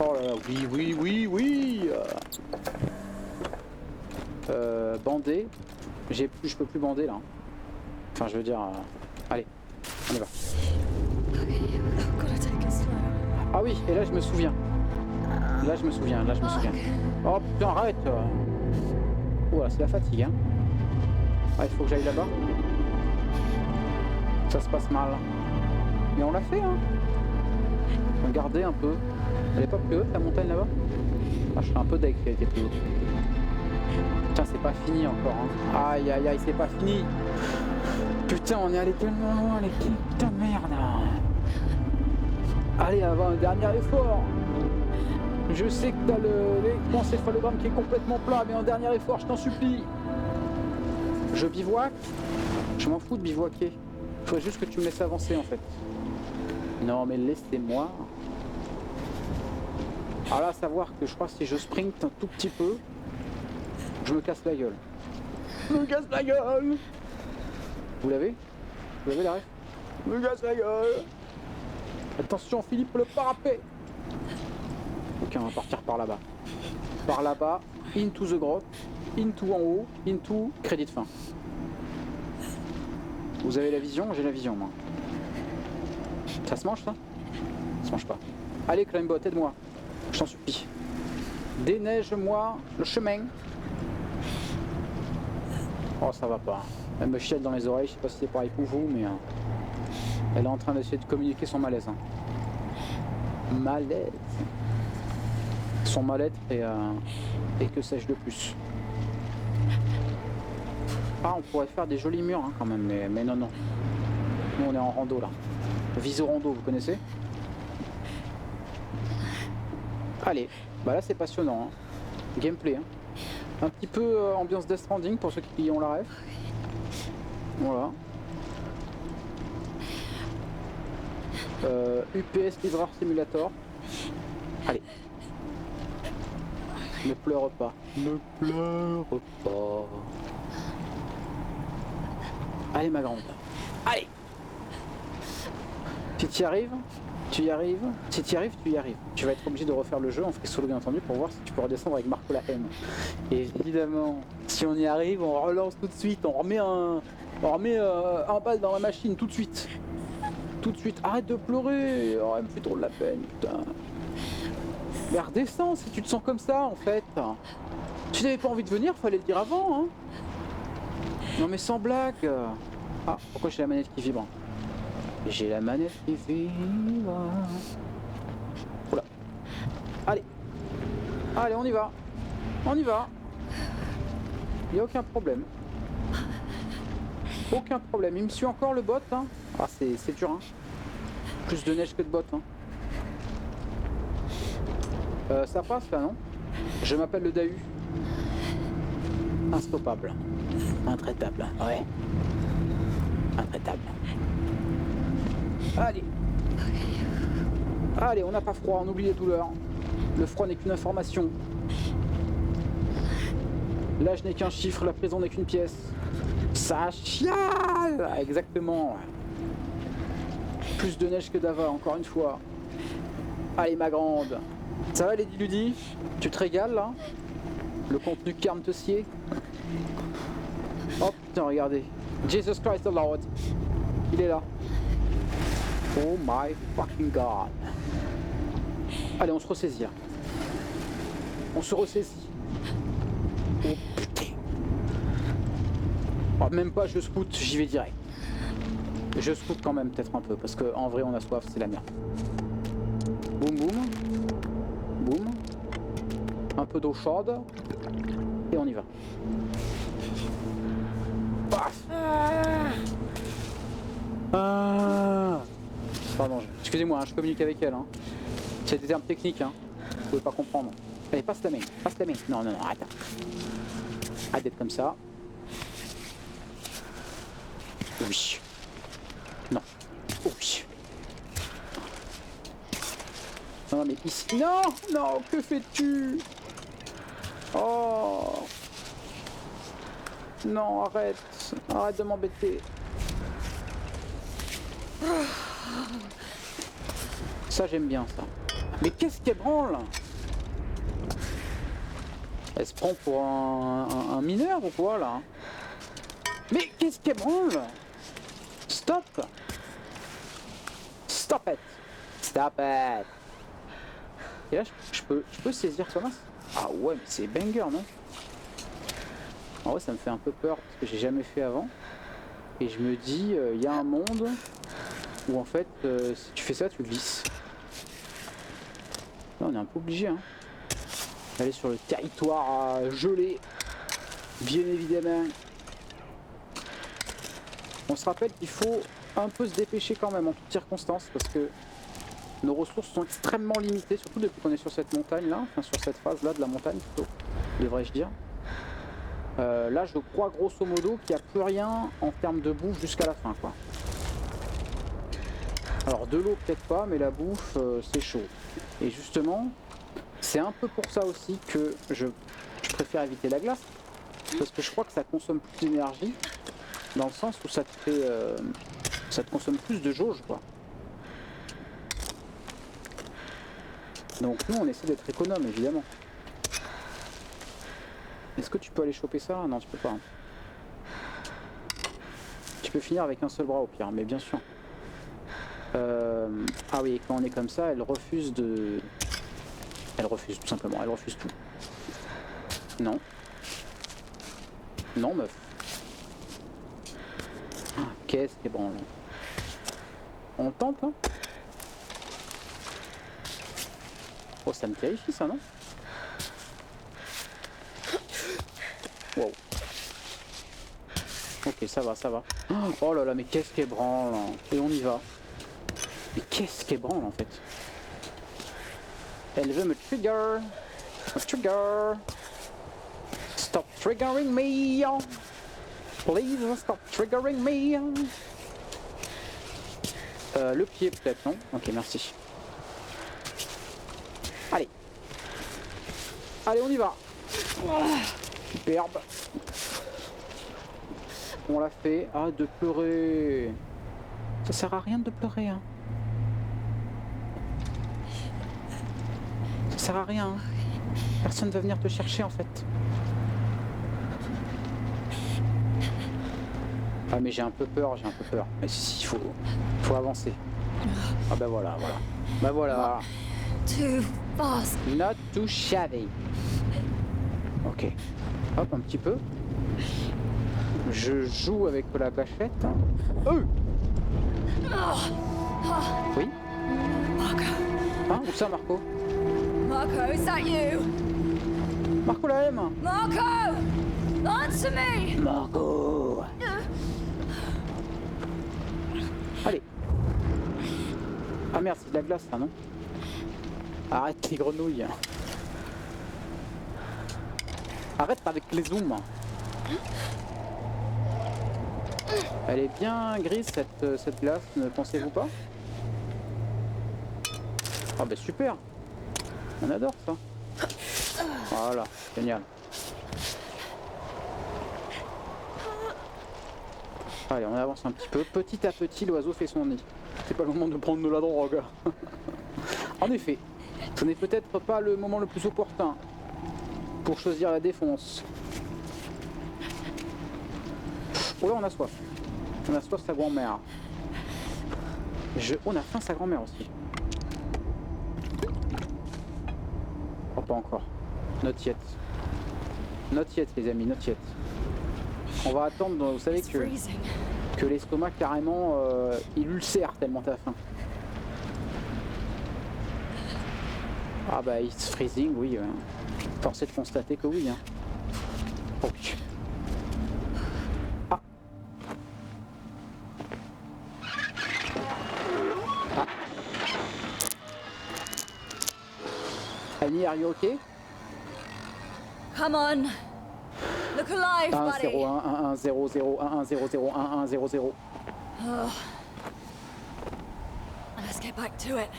Oh là là, oui, oui, oui, oui. Bander. Je peux plus bander, là. Enfin, je veux dire... allez, on y va. Ah oui, et là, je me souviens. Là je me souviens. Oh putain arrête. Oh là c'est la fatigue hein. Ah il faut que j'aille là-bas. Ça se passe mal. Mais on l'a fait hein. Regardez un peu. Elle est pas plus haute la montagne là-bas? Ah je suis un peu deg qu'elle était plus haute. Putain c'est pas fini encore hein. Aïe aïe aïe c'est pas fini. Putain on est allé tellement loin les putain de merde. Allez avant un dernier effort. Je sais que t'as l'électroencéphalogramme qui est complètement plat, mais en dernier effort, je t'en supplie. Je bivouac. Je m'en fous de bivouaquer. Il faut juste que tu me laisses avancer en fait. Non mais laissez-moi. Alors là, à savoir que je crois que si je sprinte un tout petit peu, je me casse la gueule. Je me casse la gueule. Vous l'avez? Vous l'avez la ref? Je me casse la gueule. Attention Philippe, le parapet. Ok, on va partir par là-bas. Par là-bas, into the grotte, into en haut, into crédit de fin. Vous avez la vision? J'ai la vision, moi. Ça se mange, ça? Ça se mange pas. Allez, Climbot, aide-moi. Je t'en supplie. Déneige-moi le chemin. Oh, ça va pas. Elle me chiale dans les oreilles, je sais pas si c'est pareil pour vous, mais... elle est en train d'essayer de communiquer son malaise. Hein. Malaise. Son mal-être et que sais-je de plus. Ah on pourrait faire des jolis murs hein, quand même mais non. Nous on est en rando là. Visorando vous connaissez? Allez, bah là c'est passionnant. Hein. Gameplay. Hein. Un petit peu ambiance Death Stranding pour ceux qui ont la ref. Voilà. UPS Livreur Simulator. Allez. Ne pleure pas. Ne pleure pas. Allez ma grande. Allez. Si tu y arrives, tu y arrives. Si tu y arrives, tu y arrives. Tu vas être obligé de refaire le jeu en free solo bien entendu pour voir si tu peux redescendre avec Marco la haine. Et évidemment, si on y arrive, on relance tout de suite. On remet un balle dans la machine tout de suite. Tout de suite. Arrête de pleurer. Oh, elle me fait trop de la peine, putain. Mais redescends si tu te sens comme ça en fait. Si t'avais pas envie de venir, fallait le dire avant, hein. Non mais sans blague. Ah, pourquoi j'ai la manette qui vibre? J'ai la manette qui vibre. Oula. Allez. Allez, on y va. On y va. Il y a aucun problème. Aucun problème. Il me suit encore le bot, hein. Ah, c'est dur, hein. Plus de neige que de bot, hein. Ça passe là, non? Je m'appelle le Dahu. Instoppable. Intraitable. Ouais. Intraitable. Allez. Allez, on n'a pas froid, on oublie les douleurs. Le froid n'est qu'une information. L'âge n'est qu'un chiffre, la prison n'est qu'une pièce. Ça chiale. Exactement. Plus de neige que d'ava, encore une fois. Allez, ma grande. Ça va, Lady Ludi? Tu te régales, là? Le contenu carme te sied? Oh putain, regardez. Jesus Christ the Lord. Il est là. Oh my fucking god. Allez, on se ressaisit, là. On se ressaisit. Oh putain. Oh, même pas je scoute, j'y vais direct. Je scoute quand même peut-être un peu, parce qu'en vrai on a soif, c'est la merde. Boum boum. Boum. Un peu d'eau chaude. Et on y va. Paf. Ah. Pardon, excusez-moi, hein, je communique avec elle. Hein. C'est des termes techniques, hein. Vous pouvez pas comprendre. Allez, passe ta main, passe ta main. Non, non, non, arrête. Arrête d'être comme ça. Oui. Non. Oui. Non, mais ici... Non, non, que fais-tu? Oh. Non, arrête. Arrête de m'embêter. Ça, j'aime bien, ça. Mais qu'est-ce qu'elle branle? Elle se prend pour un mineur ou quoi, là? Mais qu'est-ce qu'elle branle? Stop! Stop it! Stop it! Et là, je peux saisir Thomas? Ah ouais, mais c'est banger, non? En vrai, ça me fait un peu peur parce que j'ai jamais fait avant. Et je me dis, il y a un monde où en fait, si tu fais ça, tu glisses. Là, on est un peu obligé, hein. D'aller sur le territoire gelé, bien évidemment. On se rappelle qu'il faut un peu se dépêcher quand même en toutes circonstances parce que nos ressources sont extrêmement limitées, surtout depuis qu'on est sur cette montagne là, enfin sur cette phase là de la montagne plutôt, devrais-je dire. Là je crois grosso modo qu'il n'y a plus rien en termes de bouffe jusqu'à la fin quoi. Alors de l'eau peut-être pas, mais la bouffe c'est chaud. Et justement, c'est un peu pour ça aussi que je préfère éviter la glace, parce que je crois que ça consomme plus d'énergie. Dans le sens où ça te fait, ça te consomme plus de jauge quoi. Donc nous on essaie d'être économe évidemment. Est-ce que tu peux aller choper ça? Non, tu peux pas. Hein. Tu peux finir avec un seul bras au pire, mais bien sûr. Ah oui, quand on est comme ça, elle refuse de... Elle refuse tout simplement, elle refuse tout. Non. Non meuf. Qu'est-ce qui est bon là? On tente hein? Oh ça me terrifie ça non? Wow. Ok ça va, ça va. Oh là là mais qu'est-ce qui est branle hein? Et on y va. Mais qu'est-ce qui est branle en fait? Elle veut me trigger. Me trigger. Stop triggering me. Please stop triggering me. Le pied peut-être, non? Ok, merci. Allez. Allez, on y va. Superbe. On l'a fait. Ah, de pleurer. Ça sert à rien de pleurer, hein. Ça sert à rien. Hein. Personne ne va venir te chercher, en fait. Ah mais j'ai un peu peur, j'ai un peu peur. Mais si, il faut avancer. Ah bah voilà, voilà. Bah voilà. too fast. Not too shabby. Ok. Hop, un petit peu. Je joue avec la gâchette. Oui. Marco. Hein? Où ça, Marco? Marco, is that you? Marco la M. Marco! Answer me! Marco. Allez. Ah merde, c'est de la glace là, non? Arrête les grenouilles. Arrête avec les zooms. Elle est bien grise cette glace, ne pensez-vous pas? Ah bah super. On adore ça. Voilà, génial. Allez, on avance un petit peu. Petit à petit, l'oiseau fait son nid. C'est pas le moment de prendre de la drogue. En effet, ce n'est peut-être pas le moment le plus opportun pour choisir la défense. Oh là, on a soif. On a soif sa grand-mère. On a faim sa grand-mère aussi. Oh, pas encore. Not yet. Not yet, les amis, not yet. On va attendre, vous savez que l'estomac carrément il ulcère tellement t'as faim. Ah bah it's freezing, oui. Force est de constater que oui. Hein. Oh, ah. Ah. Annie, are you okay? Come on. Look alive, 1 buddy. 0 1 1 1 0 0 1 1 0 0 1 1 0 0. Let's get back to it.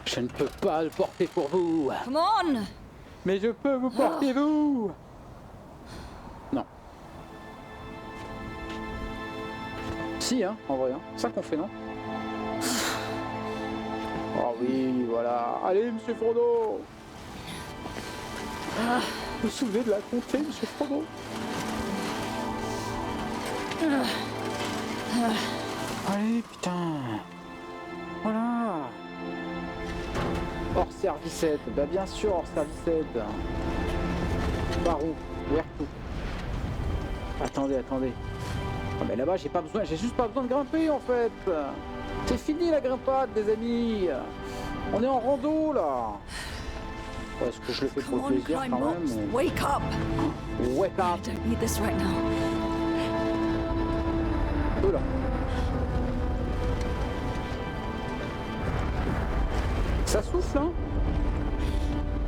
Je ne peux pas le porter pour vous. Come on. Mais je peux vous porter vous. Non. Si hein, en vrai. Hein. C'est ça qu'on fait, non? Oh oui, voilà. Allez, monsieur Frodo. Vous vous souvenez de la comté, monsieur Frodo? Allez, putain. Voilà. Hors service aide. Bah bien sûr, hors service aide. Par où? Where to? Attendez, attendez. Oh, mais là-bas, j'ai juste pas besoin de grimper en fait. C'est fini la grimpade, des amis. On est en rando là. Est-ce que je le fais pour le plaisir quand même? Wake up. Wake up. I don't need this right now. Là. Ça souffle, hein?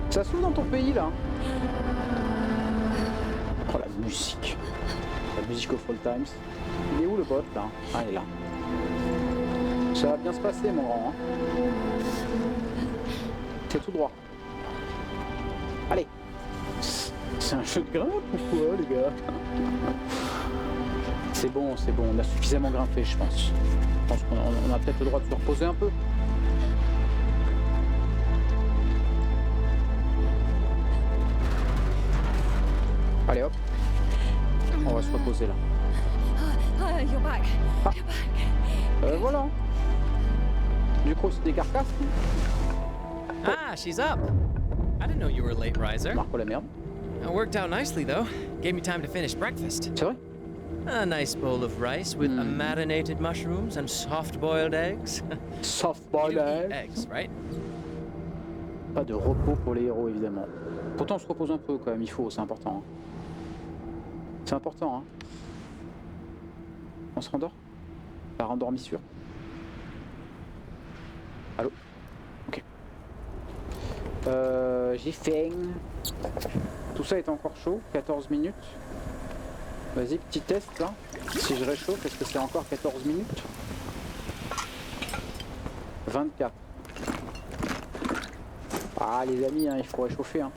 Ça souffle dans ton pays, là. Oh, la musique. La musique of all times. Il est où le bot, là? Ah, il est là. Ça va bien se passer, mon grand. Hein? C'est tout droit. Allez. C'est un jeu de grimpe ou quoi, les gars? C'est bon, on a suffisamment grimpé, je pense. Je pense qu'on a peut-être le droit de se reposer un peu. Allez hop, on va se reposer là. You're back. Ah. You're back. Voilà. Du coup, c'est des carcasses. Ah, she's up. I didn't know you were a late riser. Marco la merde. It worked out nicely, though. Gave me time to finish breakfast. C'est vrai? A nice bowl of rice with marinated mushrooms and soft-boiled eggs. Soft You boiled do eat eggs. eggs, right? Pas de repos pour les héros, évidemment. Pourtant, on se repose un peu quand même, il faut, c'est important. Hein. C'est important, hein. On se rendort? Par endormissure. Allô? Ok. J'ai faim. Tout ça est encore chaud, 14 minutes. Vas-y, petit test là. Si je réchauffe, est-ce que c'est encore 14 minutes? 24. Ah les amis, hein, il faut réchauffer. Hein.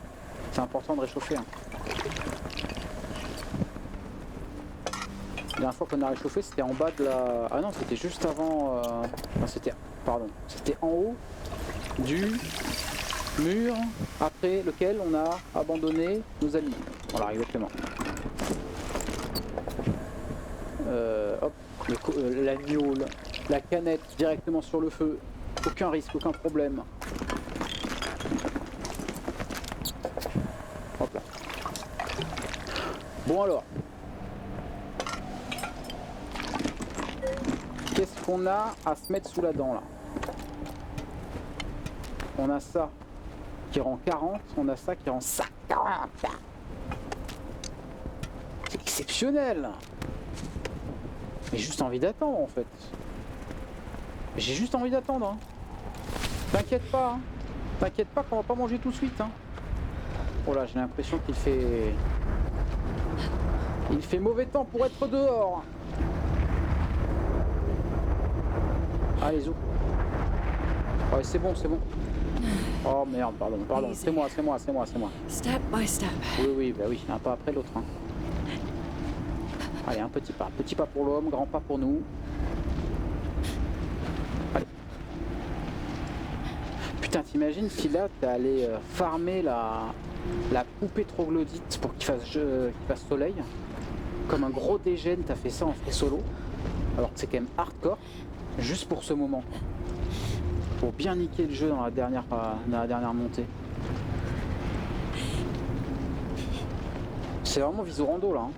C'est important de réchauffer. Hein. La dernière fois qu'on a réchauffé, c'était en bas de la... Ah non, c'était juste avant... Non, c'était... Pardon. C'était en haut du mur après lequel on a abandonné nos amis. Voilà, exactement. Hop, l'agneau, la canette directement sur le feu. Aucun risque, aucun problème. Hop là. Bon alors. Qu'est-ce qu'on a à se mettre sous la dent là? On a ça qui rend 40, on a ça qui rend 50. C'est exceptionnel. J'ai juste envie d'attendre en fait. J'ai juste envie d'attendre. Hein. T'inquiète pas. Hein. T'inquiète pas qu'on va pas manger tout de suite. Hein. Oh là, j'ai l'impression qu'il fait... Il fait mauvais temps pour être dehors. Allez, zou. Ouais, c'est bon, c'est bon. Oh merde, pardon. C'est moi. Step by step. Oui, bah oui, un pas après l'autre. Hein. Allez, un petit pas. Petit pas pour l'homme, grand pas pour nous. Allez. Putain, t'imagines si là, t'es allé farmer la poupée troglodyte pour qu'il fasse soleil. Comme un gros dégène, t'as fait ça en free solo. Alors que c'est quand même hardcore. Juste pour ce moment. Pour bien niquer le jeu dans la dernière montée. C'est vraiment visorando là. Hein.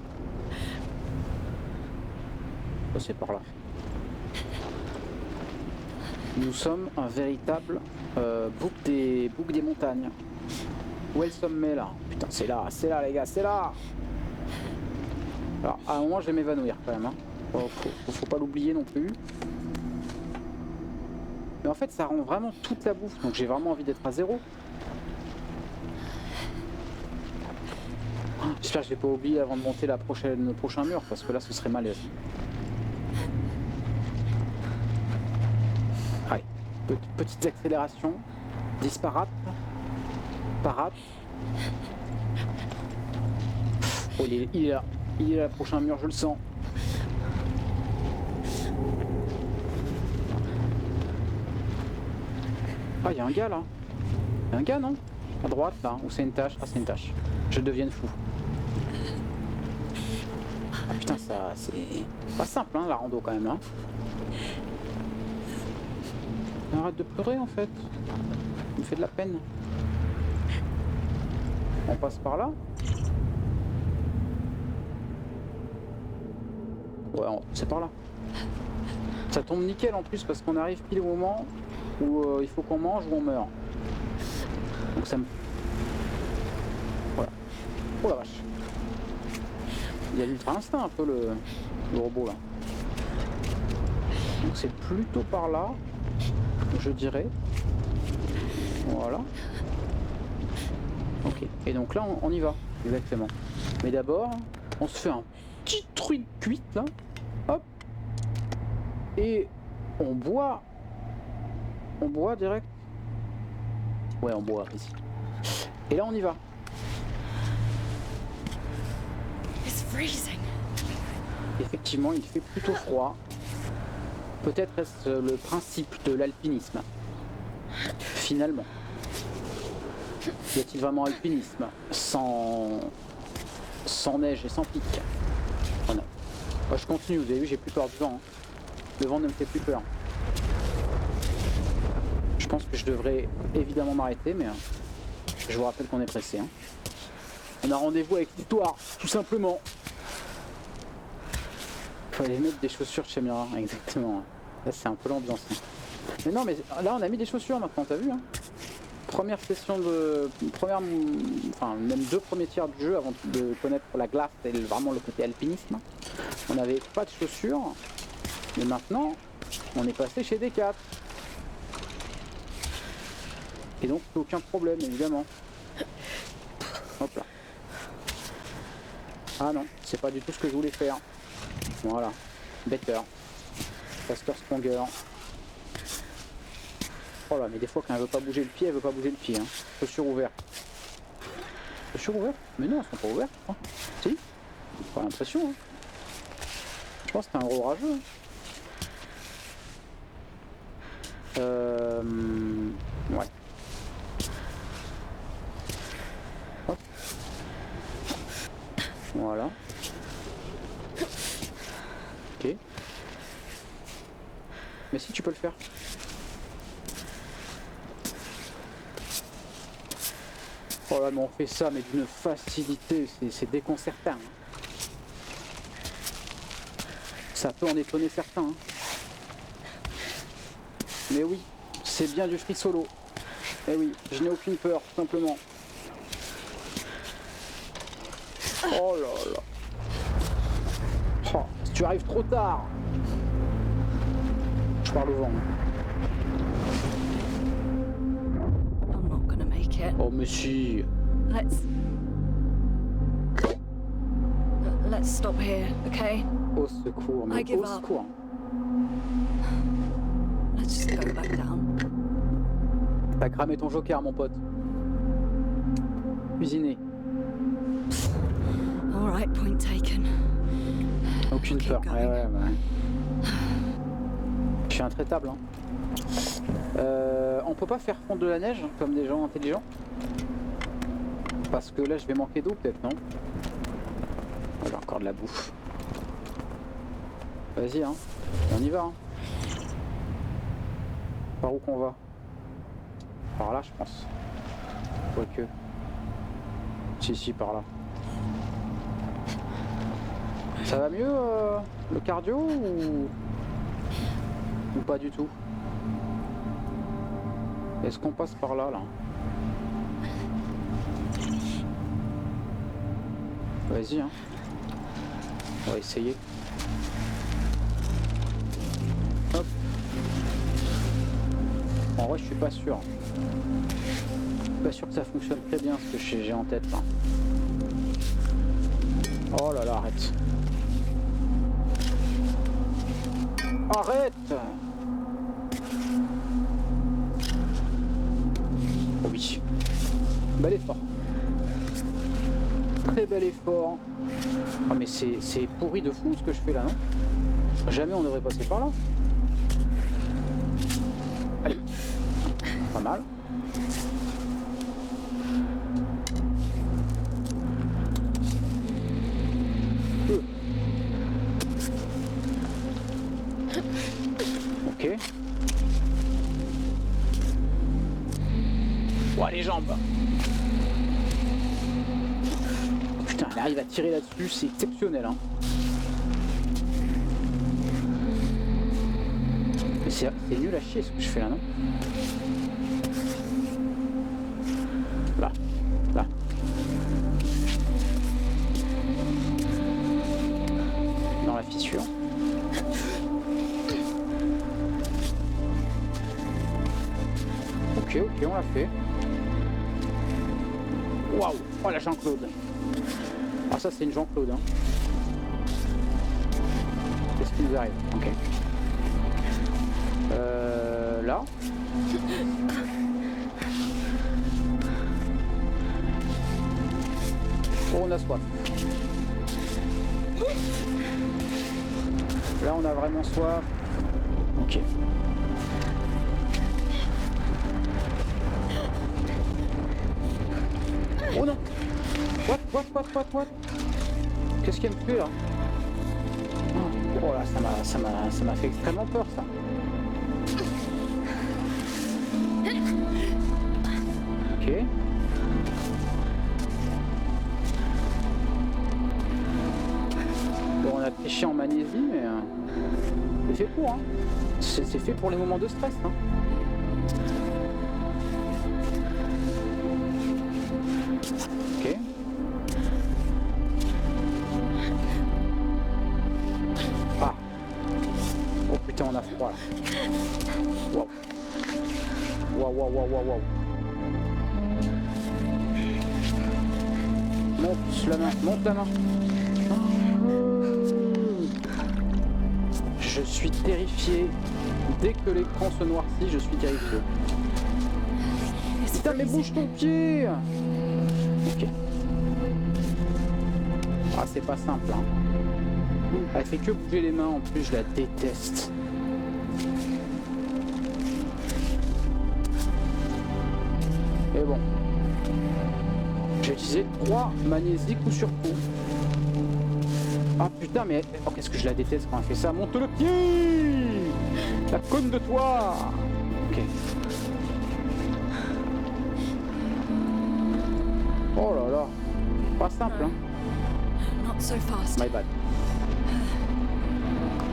Oh, c'est par là. Nous sommes un véritable bouc des montagnes. Où est le sommet là? Putain, c'est là les gars, c'est là. Alors à un moment je vais m'évanouir quand même. Hein. Faut pas l'oublier non plus. Mais en fait ça rend vraiment toute la bouffe, donc j'ai vraiment envie d'être à zéro. J'espère que je vais pas oublier avant de monter le prochain mur, parce que là ce serait malaise. Allez, petites accélérations, disparates, parades. Oh, il est là, le prochain mur, je le sens. Ah, il y a un gars là. Il y a un gars, non? À droite là, ou c'est une tâche? Ah, c'est une tâche. Je deviens fou. Ah putain, ça c'est pas simple hein, la rando quand même là. Arrête de pleurer en fait. Il me fait de la peine. On passe par là. Ouais, c'est par là. Ça tombe nickel en plus parce qu'on arrive pile au moment où il faut qu'on mange ou on meurt. Donc ça me... Voilà. Oh la vache. Il y a l'ultra instinct un peu le robot là. Donc c'est plutôt par là, je dirais. Voilà. Ok. Et donc là on y va, exactement. Mais d'abord, on se fait un petit truc cuite là. Hop. Et on boit. On boit direct. Ouais, on boit ici. Et là on y va. Effectivement, il fait plutôt froid. Peut-être est-ce le principe de l'alpinisme. Finalement. Y a-t-il vraiment alpinisme sans neige et sans pic? Oh non. Moi, je continue, vous avez vu, j'ai plus peur du vent. Hein. Le vent ne me fait plus peur. Je pense que je devrais évidemment m'arrêter, mais je vous rappelle qu'on est pressé. Hein. On a rendez-vous avec l'histoire, tout simplement. Il faut aller mettre des chaussures chez Mira, exactement. Là c'est un peu l'ambiance. Hein. Mais non, mais là on a mis des chaussures maintenant, t'as vu hein. Première session de... Enfin, même 2 premiers tiers du jeu avant de connaître la glace et vraiment le côté alpinisme. On n'avait pas de chaussures. Mais maintenant, on est passé chez Decat. Et donc aucun problème évidemment. Hop là. Ah non, c'est pas du tout ce que je voulais faire. Voilà. Better. Faster, stronger. Oh là, mais des fois quand elle veut pas bouger le pied, elle veut pas bouger le pied. Hein. Chaussures ouvertes. Chaussures ouvertes? Mais non, elles sont pas ouvertes. Hein. Si? Pas l'impression. Hein. Je pense que c'est un gros rageux. Hein. Ouais. Hop. Voilà. Ok. Mais si tu peux le faire. Oh là, mais on fait ça, mais d'une facilité, c'est déconcertant. Hein. Ça peut en étonner certains. Hein. Mais oui, c'est bien du free solo. Eh oui, je n'ai aucune peur, tout simplement. Oh là là. Oh, si tu arrives trop tard. Je parle au vent. I'm not gonna make it. Oh, mais si. Let's stop here, okay? Au secours, mais I give au up. secours. Let's just go back down. T'as cramé ton joker, mon pote. Cuisiné. All right, point taken. Aucune Keep peur. going. Ouais. Je suis intraitable. Hein. On peut pas faire fondre de la neige comme des gens intelligents? Parce que là, je vais manquer d'eau, peut-être, non? Il y a encore de la bouffe. Vas-y, hein. On y va. Hein. Par où qu'on va? Par là, je pense. Quoique. Si, par là. Ça va mieux, le cardio, ou pas du tout? Est-ce qu'on passe par là, là? Vas-y, hein. On va essayer. Hop. En vrai, je suis pas sûr. Je suis pas sûr que ça fonctionne très bien, ce que j'ai en tête, là. Oh là là, arrête. Arrête! Oh oui. Bel effort. Très bel effort. Ah mais c'est pourri de fou ce que je fais là, non? Jamais on devrait passer par là. Allez. Pas mal. Ok. Ouah, les jambes. Putain, elle arrive à tirer là-dessus, c'est exceptionnel, hein. Mais c'est nul à chier ce que je fais là, non? Là. Dans la fissure. Ok, on l'a fait. Waouh! Oh la Jean-Claude! Ah ça c'est une Jean-Claude, hein. Qu'est-ce qui nous arrive? Ok. Là. Oh, on a soif. Là on a vraiment soif. Ok. Oh non! What? Qu'est-ce qu'elle me fait là? Oh là, ça m'a fait extrêmement peur ça. Ok. Bon, on a triché en magnésie, mais c'est fait pour, hein. C'est fait pour les moments de stress, hein. Ok. Ah. Oh putain, on a froid là. Waouh. Monte la main. Je suis terrifié. Dès que l'écran se noircit, je suis terrifié. Putain, mais bouge ton pied! Ok. Ah, c'est pas simple, hein. Elle fait que bouger les mains, en plus, je la déteste. Et bon. J'ai utilisé 3 magnésies coup sur coup. Ah putain, mais oh, qu'est-ce que je la déteste quand elle fait ça. Monte le pied! La conne de toi! Ok. simple, hein. Not so fast. My bad.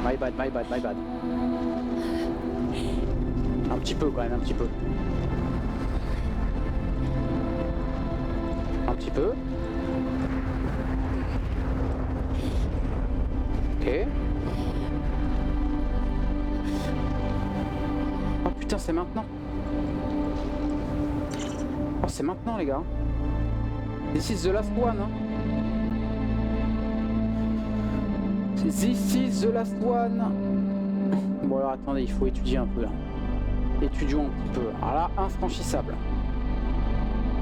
My bad, my bad, my bad. Un petit peu quand même, un petit peu. Un petit peu. Ok. Oh putain, c'est maintenant. Oh, c'est maintenant, les gars. This is the last one, hein. This is the last one. Bon alors attendez, il faut étudier un peu là. Étudions un petit peu. Alors là, infranchissable.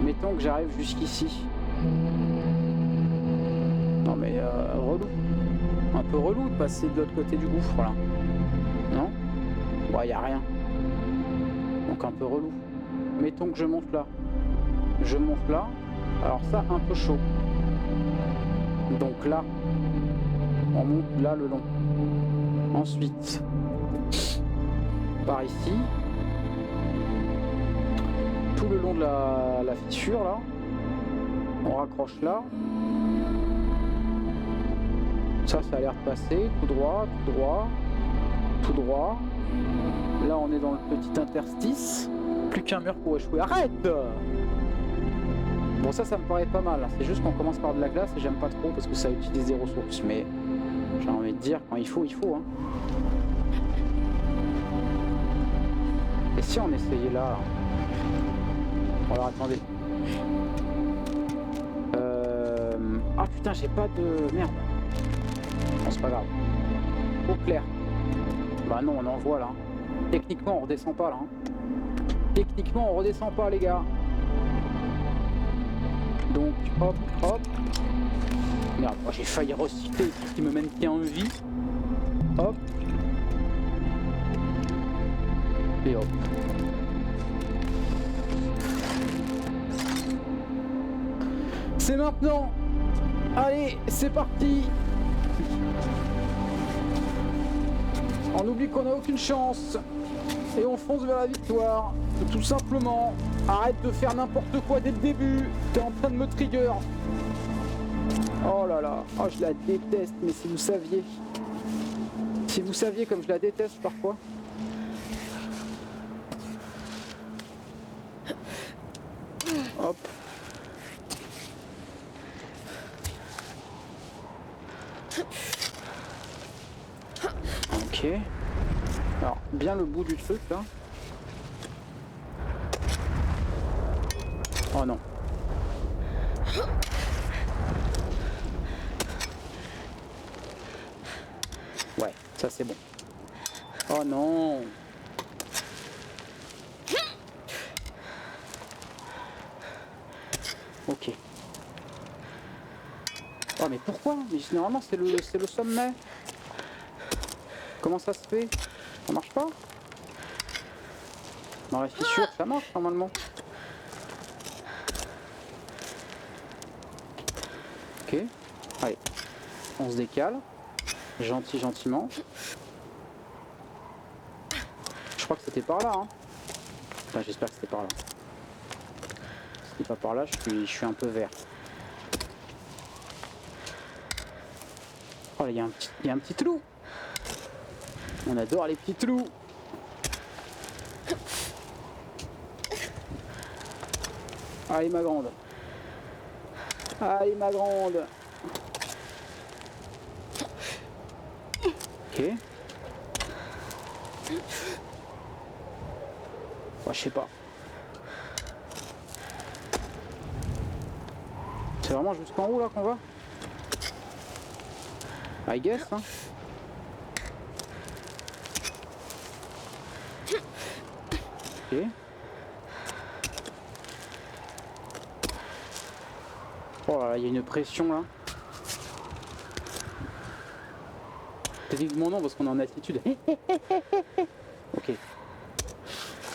Mettons que j'arrive jusqu'ici. Non mais relou. Un peu relou de passer de l'autre côté du gouffre là. Non? Ouais, y a rien. Donc un peu relou. Mettons que je monte là. Je monte là. Alors ça, un peu chaud. Donc là, on monte là le long. Ensuite, par ici, tout le long de la fissure là, on raccroche là. Ça a l'air de passer, tout droit, tout droit, tout droit. Là on est dans le petit interstice. Plus qu'un mur pour échouer. Arrête! Bon ça me paraît pas mal. C'est juste qu'on commence par de la glace et j'aime pas trop parce que ça utilise des ressources. Mais j'ai envie de dire, quand il faut, hein. Et si on essayait là? Bon alors attendez. Ah putain, j'ai pas de... Merde. Bon c'est pas grave. Au clair. Bah non, on envoie là. Techniquement on redescend pas là. Techniquement on redescend pas les gars. Donc hop hop. Merde, moi j'ai failli reciter ce qui me maintient en vie. Hop. Et hop. C'est maintenant. Allez, c'est parti. On oublie qu'on n'a aucune chance. Et on fonce vers la victoire. Tout simplement. Arrête de faire n'importe quoi dès le début. T'es en train de me trigger. Oh là là. Oh, je la déteste. Mais si vous saviez. Si vous saviez comme je la déteste parfois. Hop. Ok. Alors, bien le bout du truc là. Oh non. Ouais, ça c'est bon. Oh non. Ok. Oh mais pourquoi? Mais généralement c'est le sommet. Comment ça se fait? Ça marche pas? Dans la fissure ça marche normalement. Ok. Allez. On se décale. Gentiment. Je crois que c'était par là hein. Enfin, j'espère que c'était par là. Si c'était pas par là, je suis un peu vert. Oh là, il y a un petit trou. On adore les petits trous. Allez ma grande. Allez ma grande. Ok. Bah, je sais pas. C'est vraiment jusqu'en haut là qu'on va? I guess hein. Ok. Oh là là, il y a une pression là. Techniquement non parce qu'on est en altitude. Ok.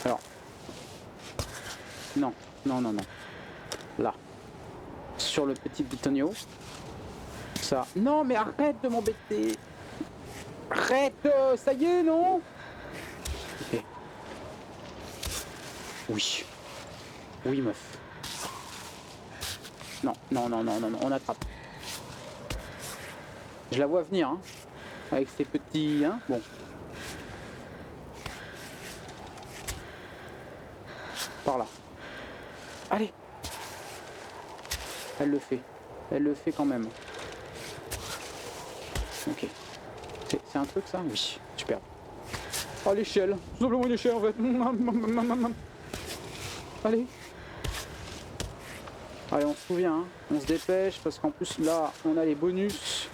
Alors. Non. Là. Sur le petit bitonio. Ça. Non mais arrête de m'embêter. Arrête, ça y est, non? Ok. Oui. Oui, meuf. Non, non, non, non, non, non, on attrape. Je la vois venir, hein. Avec ses petits... Hein, bon. Par là. Allez. Elle le fait. Elle le fait quand même. Ok. C'est un truc ça? Oui, super. Oh l'échelle. Tout simplement une échelle en fait. Allez. Allez, on se souvient, hein. On se dépêche parce qu'en plus là, on a les bonus.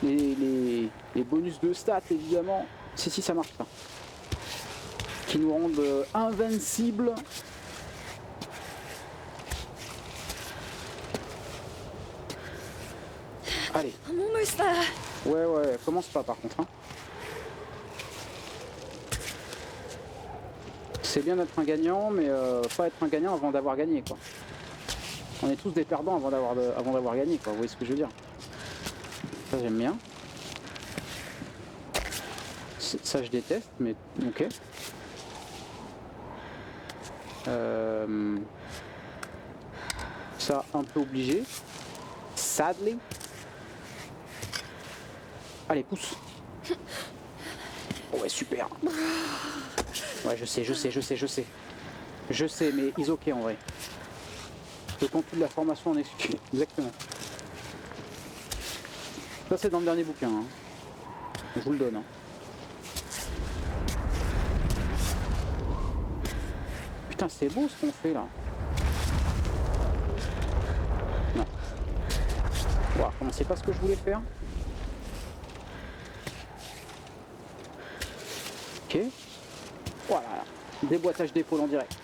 Les bonus de stats évidemment. Si ça marche ça. Qui nous rendent invincibles. Allez. I'm almost there. Ouais, commence pas par contre. Hein. C'est bien d'être un gagnant, mais pas être un gagnant avant d'avoir gagné quoi. On est tous des perdants avant d'avoir gagné quoi. Vous voyez ce que je veux dire? Ça j'aime bien. Ça je déteste, mais ok. Ça un peu obligé. Sadly. Allez, pousse. Oh ouais, super. Ouais, je sais. Je sais, mais ils ok en vrai. Je conclue la formation en excuse. Exactement. Ça c'est dans le dernier bouquin. Hein. Je vous le donne. Hein. Putain, c'est beau ce qu'on fait là. Non. Wow, comment c'est pas ce que je voulais faire. Ok. Voilà. Déboîtage d'épaule en direct.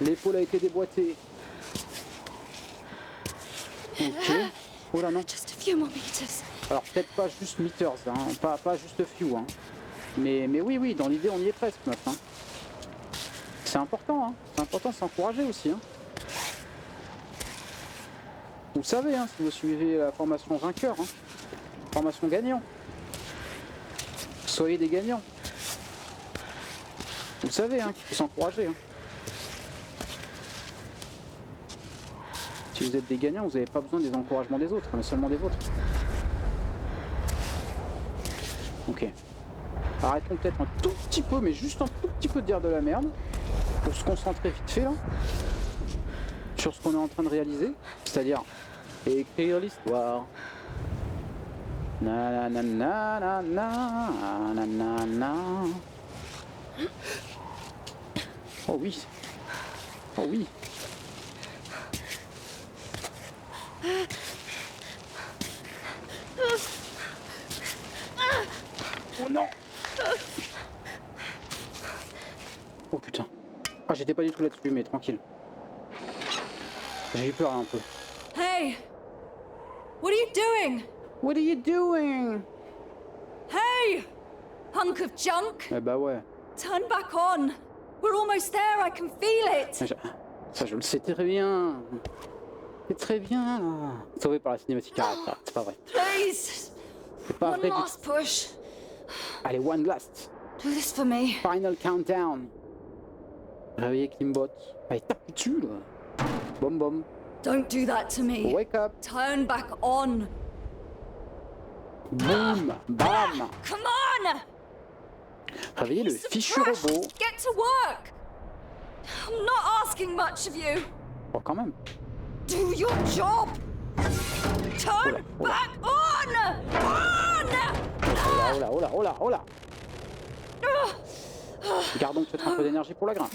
L'épaule a été déboîtée. Ok. Oh là non. Just a few more meters. Alors peut-être pas juste meters, hein. pas juste few. Hein. Mais oui, dans l'idée on y est presque, meuf. Hein. C'est important, hein. C'est important de s'encourager aussi. Hein. Vous le savez, hein, si vous suivez la formation vainqueur, hein. Formation gagnant. Soyez des gagnants. Vous le savez, hein, qu'il faut s'encourager. Hein. Si vous êtes des gagnants, vous n'avez pas besoin des encouragements des autres, mais seulement des vôtres. Ok. Arrêtons peut-être un tout petit peu, mais juste un tout petit peu de dire de la merde, pour se concentrer vite fait là, sur ce qu'on est en train de réaliser, c'est-à-dire écrire l'histoire. Na na na na na na na na. Oh oui. Oh oui. Oh non. Oh putain. Ah j'étais pas du tout là-dessus mais tranquille. J'ai eu peur un peu. Hey! What are you doing? What are you doing? Hey! Hunk of junk! Eh bah ouais. Turn back on! We're almost there, I can feel it! Ça je le sais très bien. C'est très bien. Sauvé par la cinématique caractère, c'est pas vrai. Please! C'est pas One vrai. last push. Allez, one last. Do this for me. Final countdown. Réveillez Klimbot. Allez, tape dessus là. Bom bom. Don't do that to me. Wake up. Turn back on. Boum. Bam. Come on! Réveillez le Piece of fichu trash. robot. Get to work! I'm not asking much of you. Oh quand même. Do your job! Turn Hola, hola. back on! Oh là, oh là, oh là, oh là. Gardons peut-être un peu d'énergie pour la grimpe.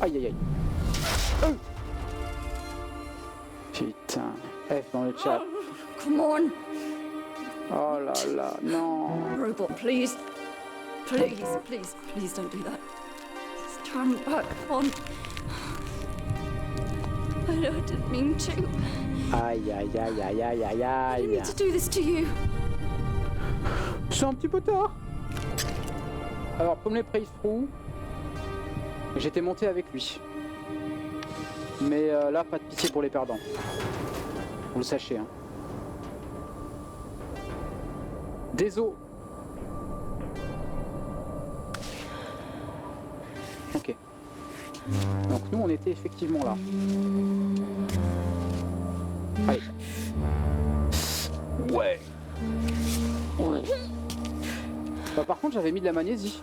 Aïe aïe aïe. Putain. F dans le chat. Come on, Oh là là, non. robot, please. Please, please, please don't do that. Just turn back on. I didn't mean to. Aïe aïe aïe aïe aïe aïe I didn't aïe. mean to do this to you. C'est un petit peu tard. Alors, comme les playthrough, j'étais monté avec lui. Mais là, pas de pitié pour les perdants. Vous le sachez, hein. Désolé. Ok. Donc nous, on était effectivement là. Allez. Ouais. Bah, par contre, j'avais mis de la magnésie.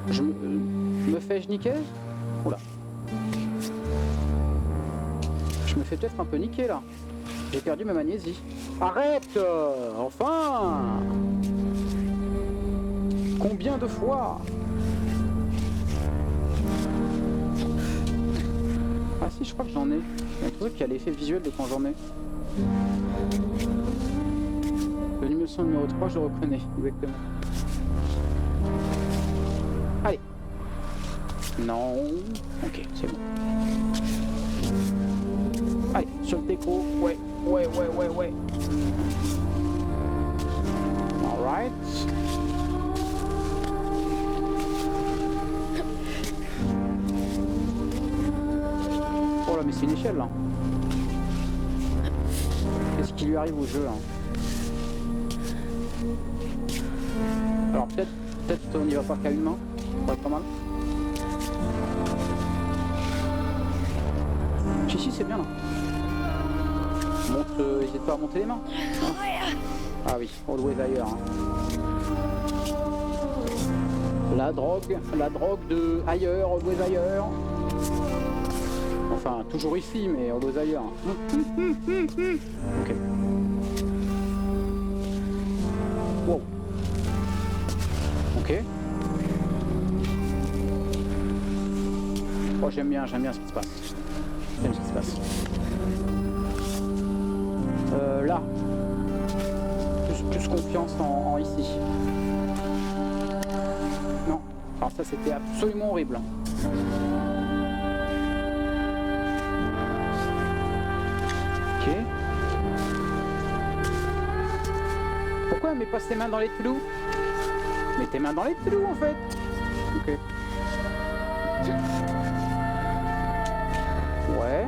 Je me fais-je niquer? Oula. Je me fais peut-être un peu niquer là. J'ai perdu ma magnésie. Arrête enfin. Combien de fois? Ah si, je crois que j'en ai. Il y a un truc qui a l'effet visuel de quand j'en ai. Le numéro 3, je le reconnais, exactement. Allez. Non. Ok, c'est bon. Allez, sur le déco. Ouais. Alright. Oh là, mais c'est une échelle là. Qu'est-ce qui lui arrive au jeu là? Alors peut-être on n'y va pas qu'à une main. Ça pourrait être pas mal. Si, c'est bien là. Monte, n'hésite pas à monter les mains. Hein. Ah oui, always ailleurs. Hein. La drogue de ailleurs, always ailleurs. Enfin, toujours ici, mais always ailleurs. Ok. Wow. Ok. Oh, j'aime bien ce qui se passe. J'aime ce qui se passe. Là. Plus confiance en ici. Non. Alors ça, c'était absolument horrible. Ok. Pourquoi elle met pas ses mains dans les clous? Mets tes mains dans les clous en fait. Ok. Ouais.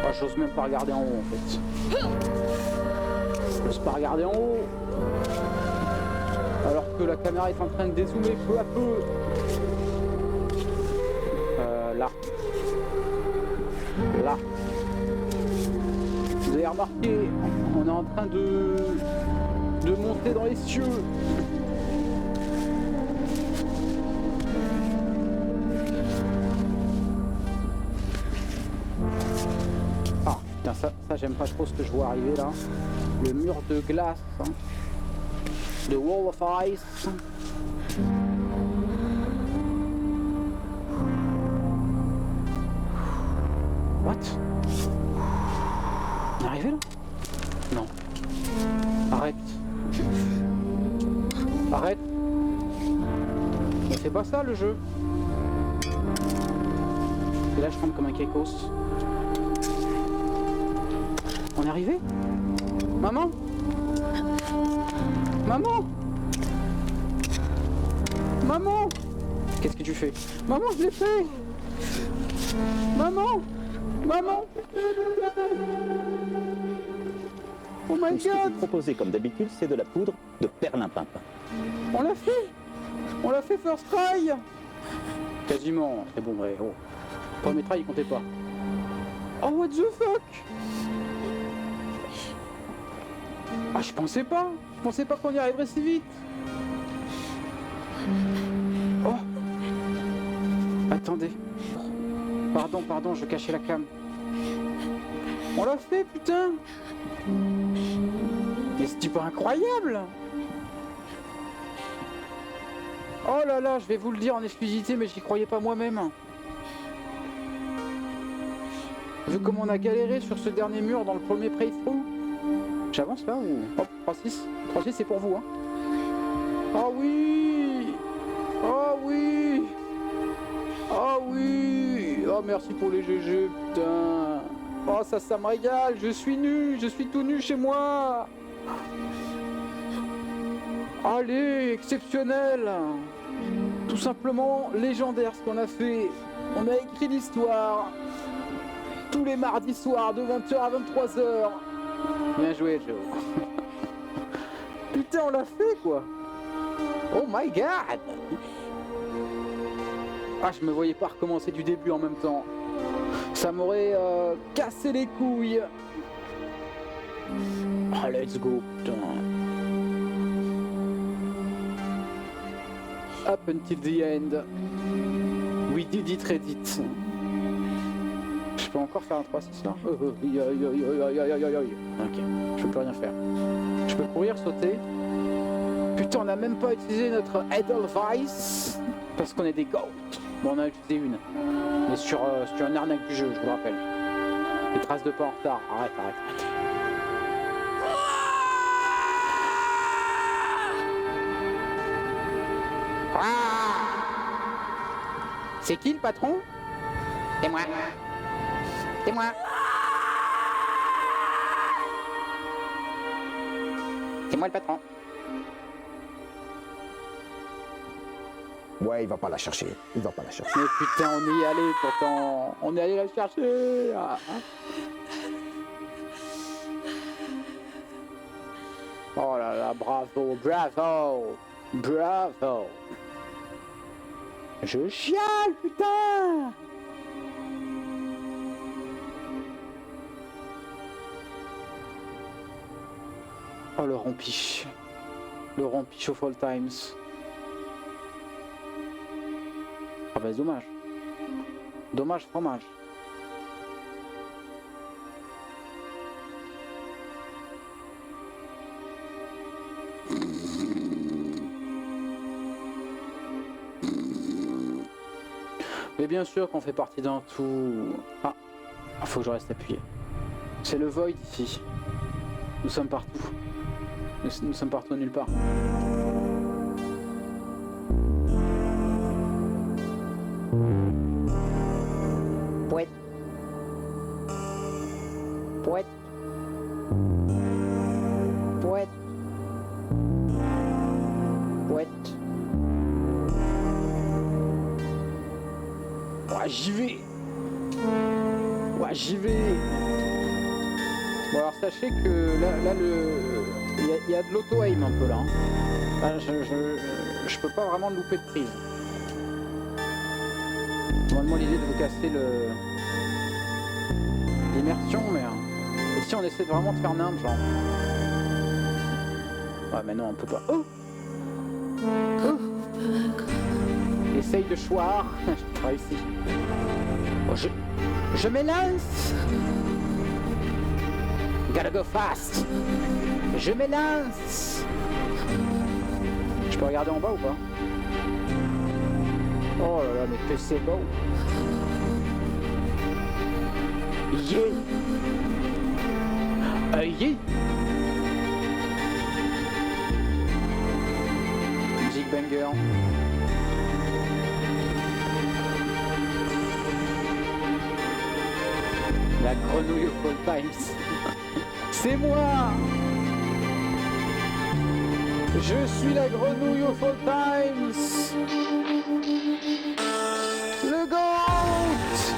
Oh, j'ose même pas regarder en haut en fait. J'ose pas regarder en haut. Alors que la caméra est en train de dézoomer peu à peu. Là. Là. Vous avez remarqué, on est en train de monter dans les cieux. Ah, putain, ça j'aime pas trop ce que je vois arriver là. Le mur de glace. Hein. The wall of ice. What? On est arrivé là? Non. Arrête. Arrête. C'est pas ça le jeu. Et là je tombe comme un kékos. On est arrivé? Maman? Maman? Maman? Qu'est-ce que tu fais? Maman, je l'ai fait! Maman! Maman! Oh my Ce que vous god! proposez comme d'habitude, c'est de la poudre de perlimpinpin. On l'a fait! On l'a fait first try! Quasiment, c'est bon, ouais, oh. Premier try, il comptait pas. Oh, what the fuck? Ah, je pensais pas qu'on y arriverait si vite. Oh. Attendez. Pardon, je cachais la cam. On l'a fait, putain! Mais c'est pas incroyable! Oh là là, je vais vous le dire en exclusivité, mais j'y croyais pas moi-même. Vu comme on a galéré sur ce dernier mur dans le premier playthrough. J'avance là ou... Hop, 3-6. 3-6 c'est pour vous, hein. Oh oui! Oh oui! Oh oui! Oh merci pour les GG, putain! Oh ça me régale, je suis nu, je suis tout nu chez moi. Allez, exceptionnel. Tout simplement légendaire ce qu'on a fait. On a écrit l'histoire. Tous les mardis soirs de 20h à 23h. Bien joué Joe. Putain on l'a fait quoi. Oh my god! Ah, je me voyais pas recommencer du début en même temps. Ça m'aurait cassé les couilles. Oh, let's go, putain. Up until the end. We did it, Reddit. Je peux encore faire un 3-6 là? Ok, je peux plus rien faire. Je peux courir, sauter. Putain, on n'a même pas utilisé notre Edelweiss parce qu'on est des goats. Bon, on a utilisé une. Mais sur une arnaque du jeu, je vous le rappelle. Les traces de pas en retard. Arrête. C'est qui le patron? C'est moi. C'est moi. C'est moi le patron. Ouais, il va pas la chercher. Il va pas la chercher. Mais putain, on y est allé pourtant. On est allé la chercher. Ah. Oh là là, bravo. Je chiale, putain. Oh, le rompiche. Le rompiche of all times. Ah bah dommage. Dommage fromage. Mais bien sûr qu'on fait partie d'un tout. Ah, faut que je reste appuyé. C'est le void ici. Nous sommes partout. Nous sommes partout nulle part. Pouette. Pouette. Pouette. Pouette. Ouais, j'y vais. Ouais, j'y vais. Bon, alors sachez que là il y a de l'auto-aim un peu là. Là je peux pas vraiment louper de prise. Normalement l'idée de vous casser l'immersion, mais et si on essaie vraiment de faire nimble, genre. Ouais, mais non, on peut pas. Oh, essaye de choir. J'ai pas réussi. Oh, je m'élance. Gotta go fast. Je m'élance. Je peux regarder en bas ou pas? Oh là là, mais que c'est beau. Yeah. Yeah. Musique banger. La grenouille au All Times. C'est moi. Je suis la grenouille au All Times. Le GOAT.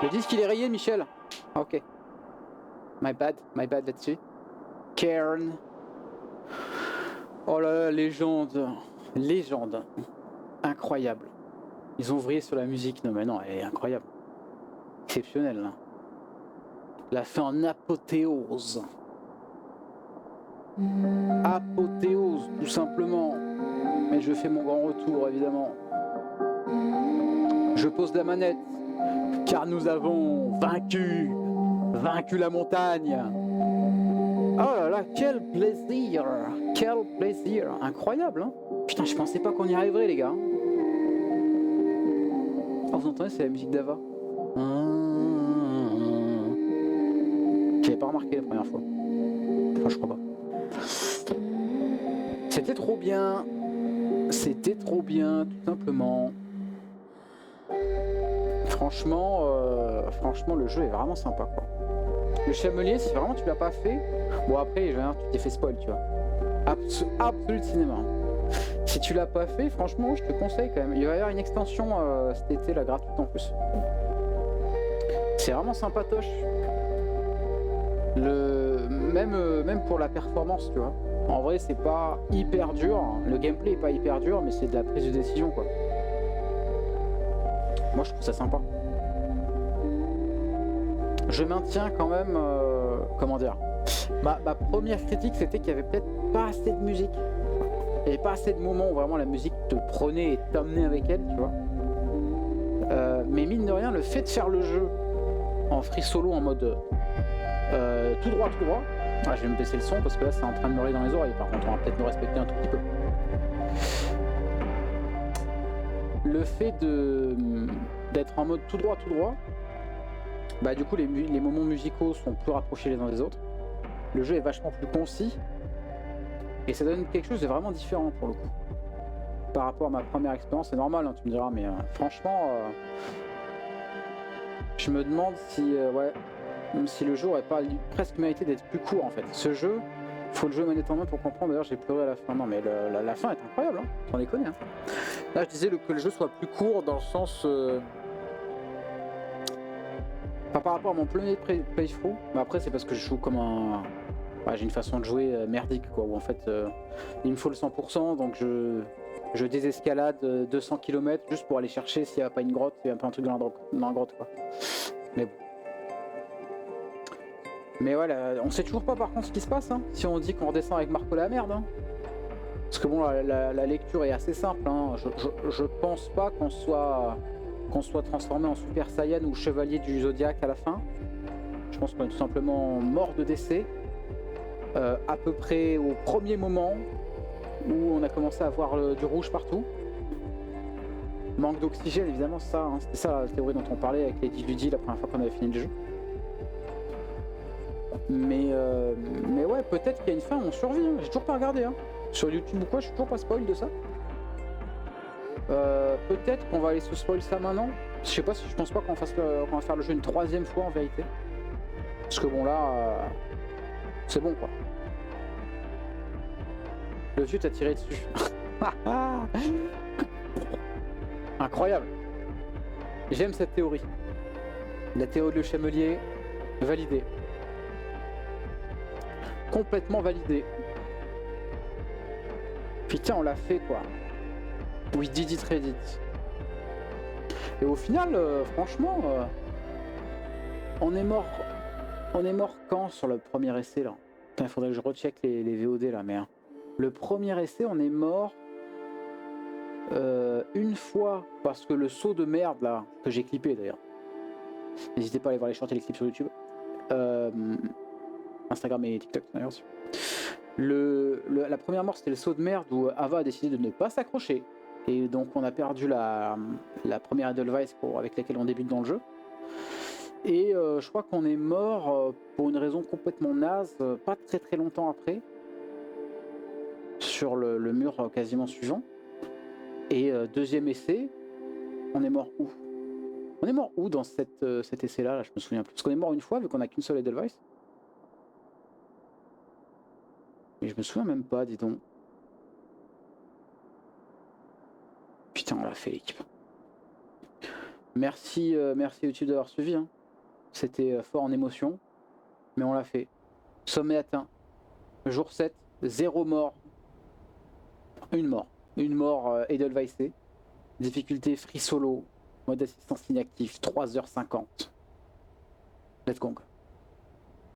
Le disque il est rayé, Michel. Ah, ok. My bad là-dessus. Cairn. Oh là là, légende. Légende. Incroyable. Ils ont vrillé sur la musique. Non mais non, elle est incroyable. Exceptionnelle. Là. La fin en apothéose. Apothéose, tout simplement. Mais je fais mon grand retour, évidemment. Je pose la manette, car nous avons vaincu la montagne. Oh là là, quel plaisir, incroyable, hein. Putain, je pensais pas qu'on y arriverait, les gars. Oh, vous entendez, c'est la musique d'Ava. J'avais pas remarqué la première fois. Enfin, je crois pas. C'était trop bien, tout simplement. Franchement, le jeu est vraiment sympa, quoi. Le chamelier, si vraiment tu l'as pas fait, bon après, tu t'es fait spoil, tu vois. Absolute cinéma. Si tu l'as pas fait, franchement, je te conseille quand même. Il va y avoir une extension cet été, là, gratuite en plus. C'est vraiment sympatoche. Même pour la performance, tu vois. En vrai, c'est pas hyper dur. Le gameplay est pas hyper dur, mais c'est de la prise de décision, quoi. Moi, je trouve ça sympa. Je maintiens quand même, comment dire, ma première critique, c'était qu'il y avait peut-être pas assez de musique. Il n'y avait pas assez de moments où vraiment la musique te prenait et t'amenait avec elle, tu vois. Mais mine de rien, le fait de faire le jeu en free solo, en mode tout droit. Ah, je vais me baisser le son parce que là, c'est en train de me râler dans les oreilles. Par contre, on va peut-être me respecter un tout petit peu. Le fait d'être en mode tout droit, bah du coup les moments musicaux sont plus rapprochés les uns des autres. Le jeu est vachement plus concis et ça donne quelque chose de vraiment différent pour le coup. Par rapport à ma première expérience, c'est normal, hein, tu me diras, mais franchement, je me demande si le jeu aurait pas presque mérité d'être plus court en fait. Ce jeu, faut le jouer manette en main pour comprendre. D'ailleurs, j'ai pleuré à la fin. Non, mais la fin est incroyable, hein. Sans déconner. Hein. Là, je disais que le jeu soit plus court dans le sens. Pas par rapport à mon premier playthrough, mais après, c'est parce que je joue comme un. Ouais, j'ai une façon de jouer merdique, quoi. Où en fait, il me faut le 100%, donc je désescalade 200 km juste pour aller chercher s'il n'y a pas une grotte, s'il y a pas un truc dans la grotte, quoi. Mais bon. Mais voilà, on sait toujours pas par contre ce qui se passe, hein, si on dit qu'on redescend avec Marco la merde. Hein. Parce que bon, la lecture est assez simple. Hein. Je pense pas qu'on soit transformé en Super Saiyan ou Chevalier du Zodiac à la fin. Je pense qu'on est tout simplement mort de décès. À peu près au premier moment où on a commencé à voir du rouge partout. Manque d'oxygène, évidemment, c'est ça. Hein. C'était ça la théorie dont on parlait avec Lady Ludi la première fois qu'on avait fini le jeu. Mais ouais, peut-être qu'il y a une fin où on survit, hein. J'ai toujours pas regardé, hein. Sur YouTube ou quoi, je suis toujours pas spoil de ça. Peut-être qu'on va aller se spoil ça maintenant. Je pense pas qu'on va faire le jeu une troisième fois en vérité. Parce que bon là, c'est bon quoi. Le vieux t'a tiré dessus. Incroyable. J'aime cette théorie. La théorie de le chamelier, validée. Complètement validé. Putain, on l'a fait quoi. We did it, Reddit. Et au final, franchement, on est mort quand sur le premier essai là. Putain, il faudrait que je recheck les VOD là, mais hein. Le premier essai, on est mort une fois parce que le saut de merde là que j'ai clippé d'ailleurs. N'hésitez pas à aller voir les shorts et les clips sur YouTube. Instagram et TikTok d'ailleurs. La première mort c'était le saut de merde où Ava a décidé de ne pas s'accrocher et donc on a perdu la première Edelweiss avec laquelle on débute dans le jeu et je crois qu'on est mort pour une raison complètement naze pas très longtemps après sur le mur quasiment suivant et deuxième essai on est mort où? On est mort où dans cet essai là, je me souviens plus parce qu'on est mort une fois vu qu'on a qu'une seule Edelweiss. Mais je me souviens même pas, dis donc. Putain, on l'a fait l'équipe. Merci YouTube d'avoir suivi. Hein. C'était fort en émotion, mais on l'a fait. Sommet atteint. Jour 7, 0 mort. Une mort. Une mort Edelweiss. Difficulté free solo. Mode assistance inactif, 3h50. Let's go.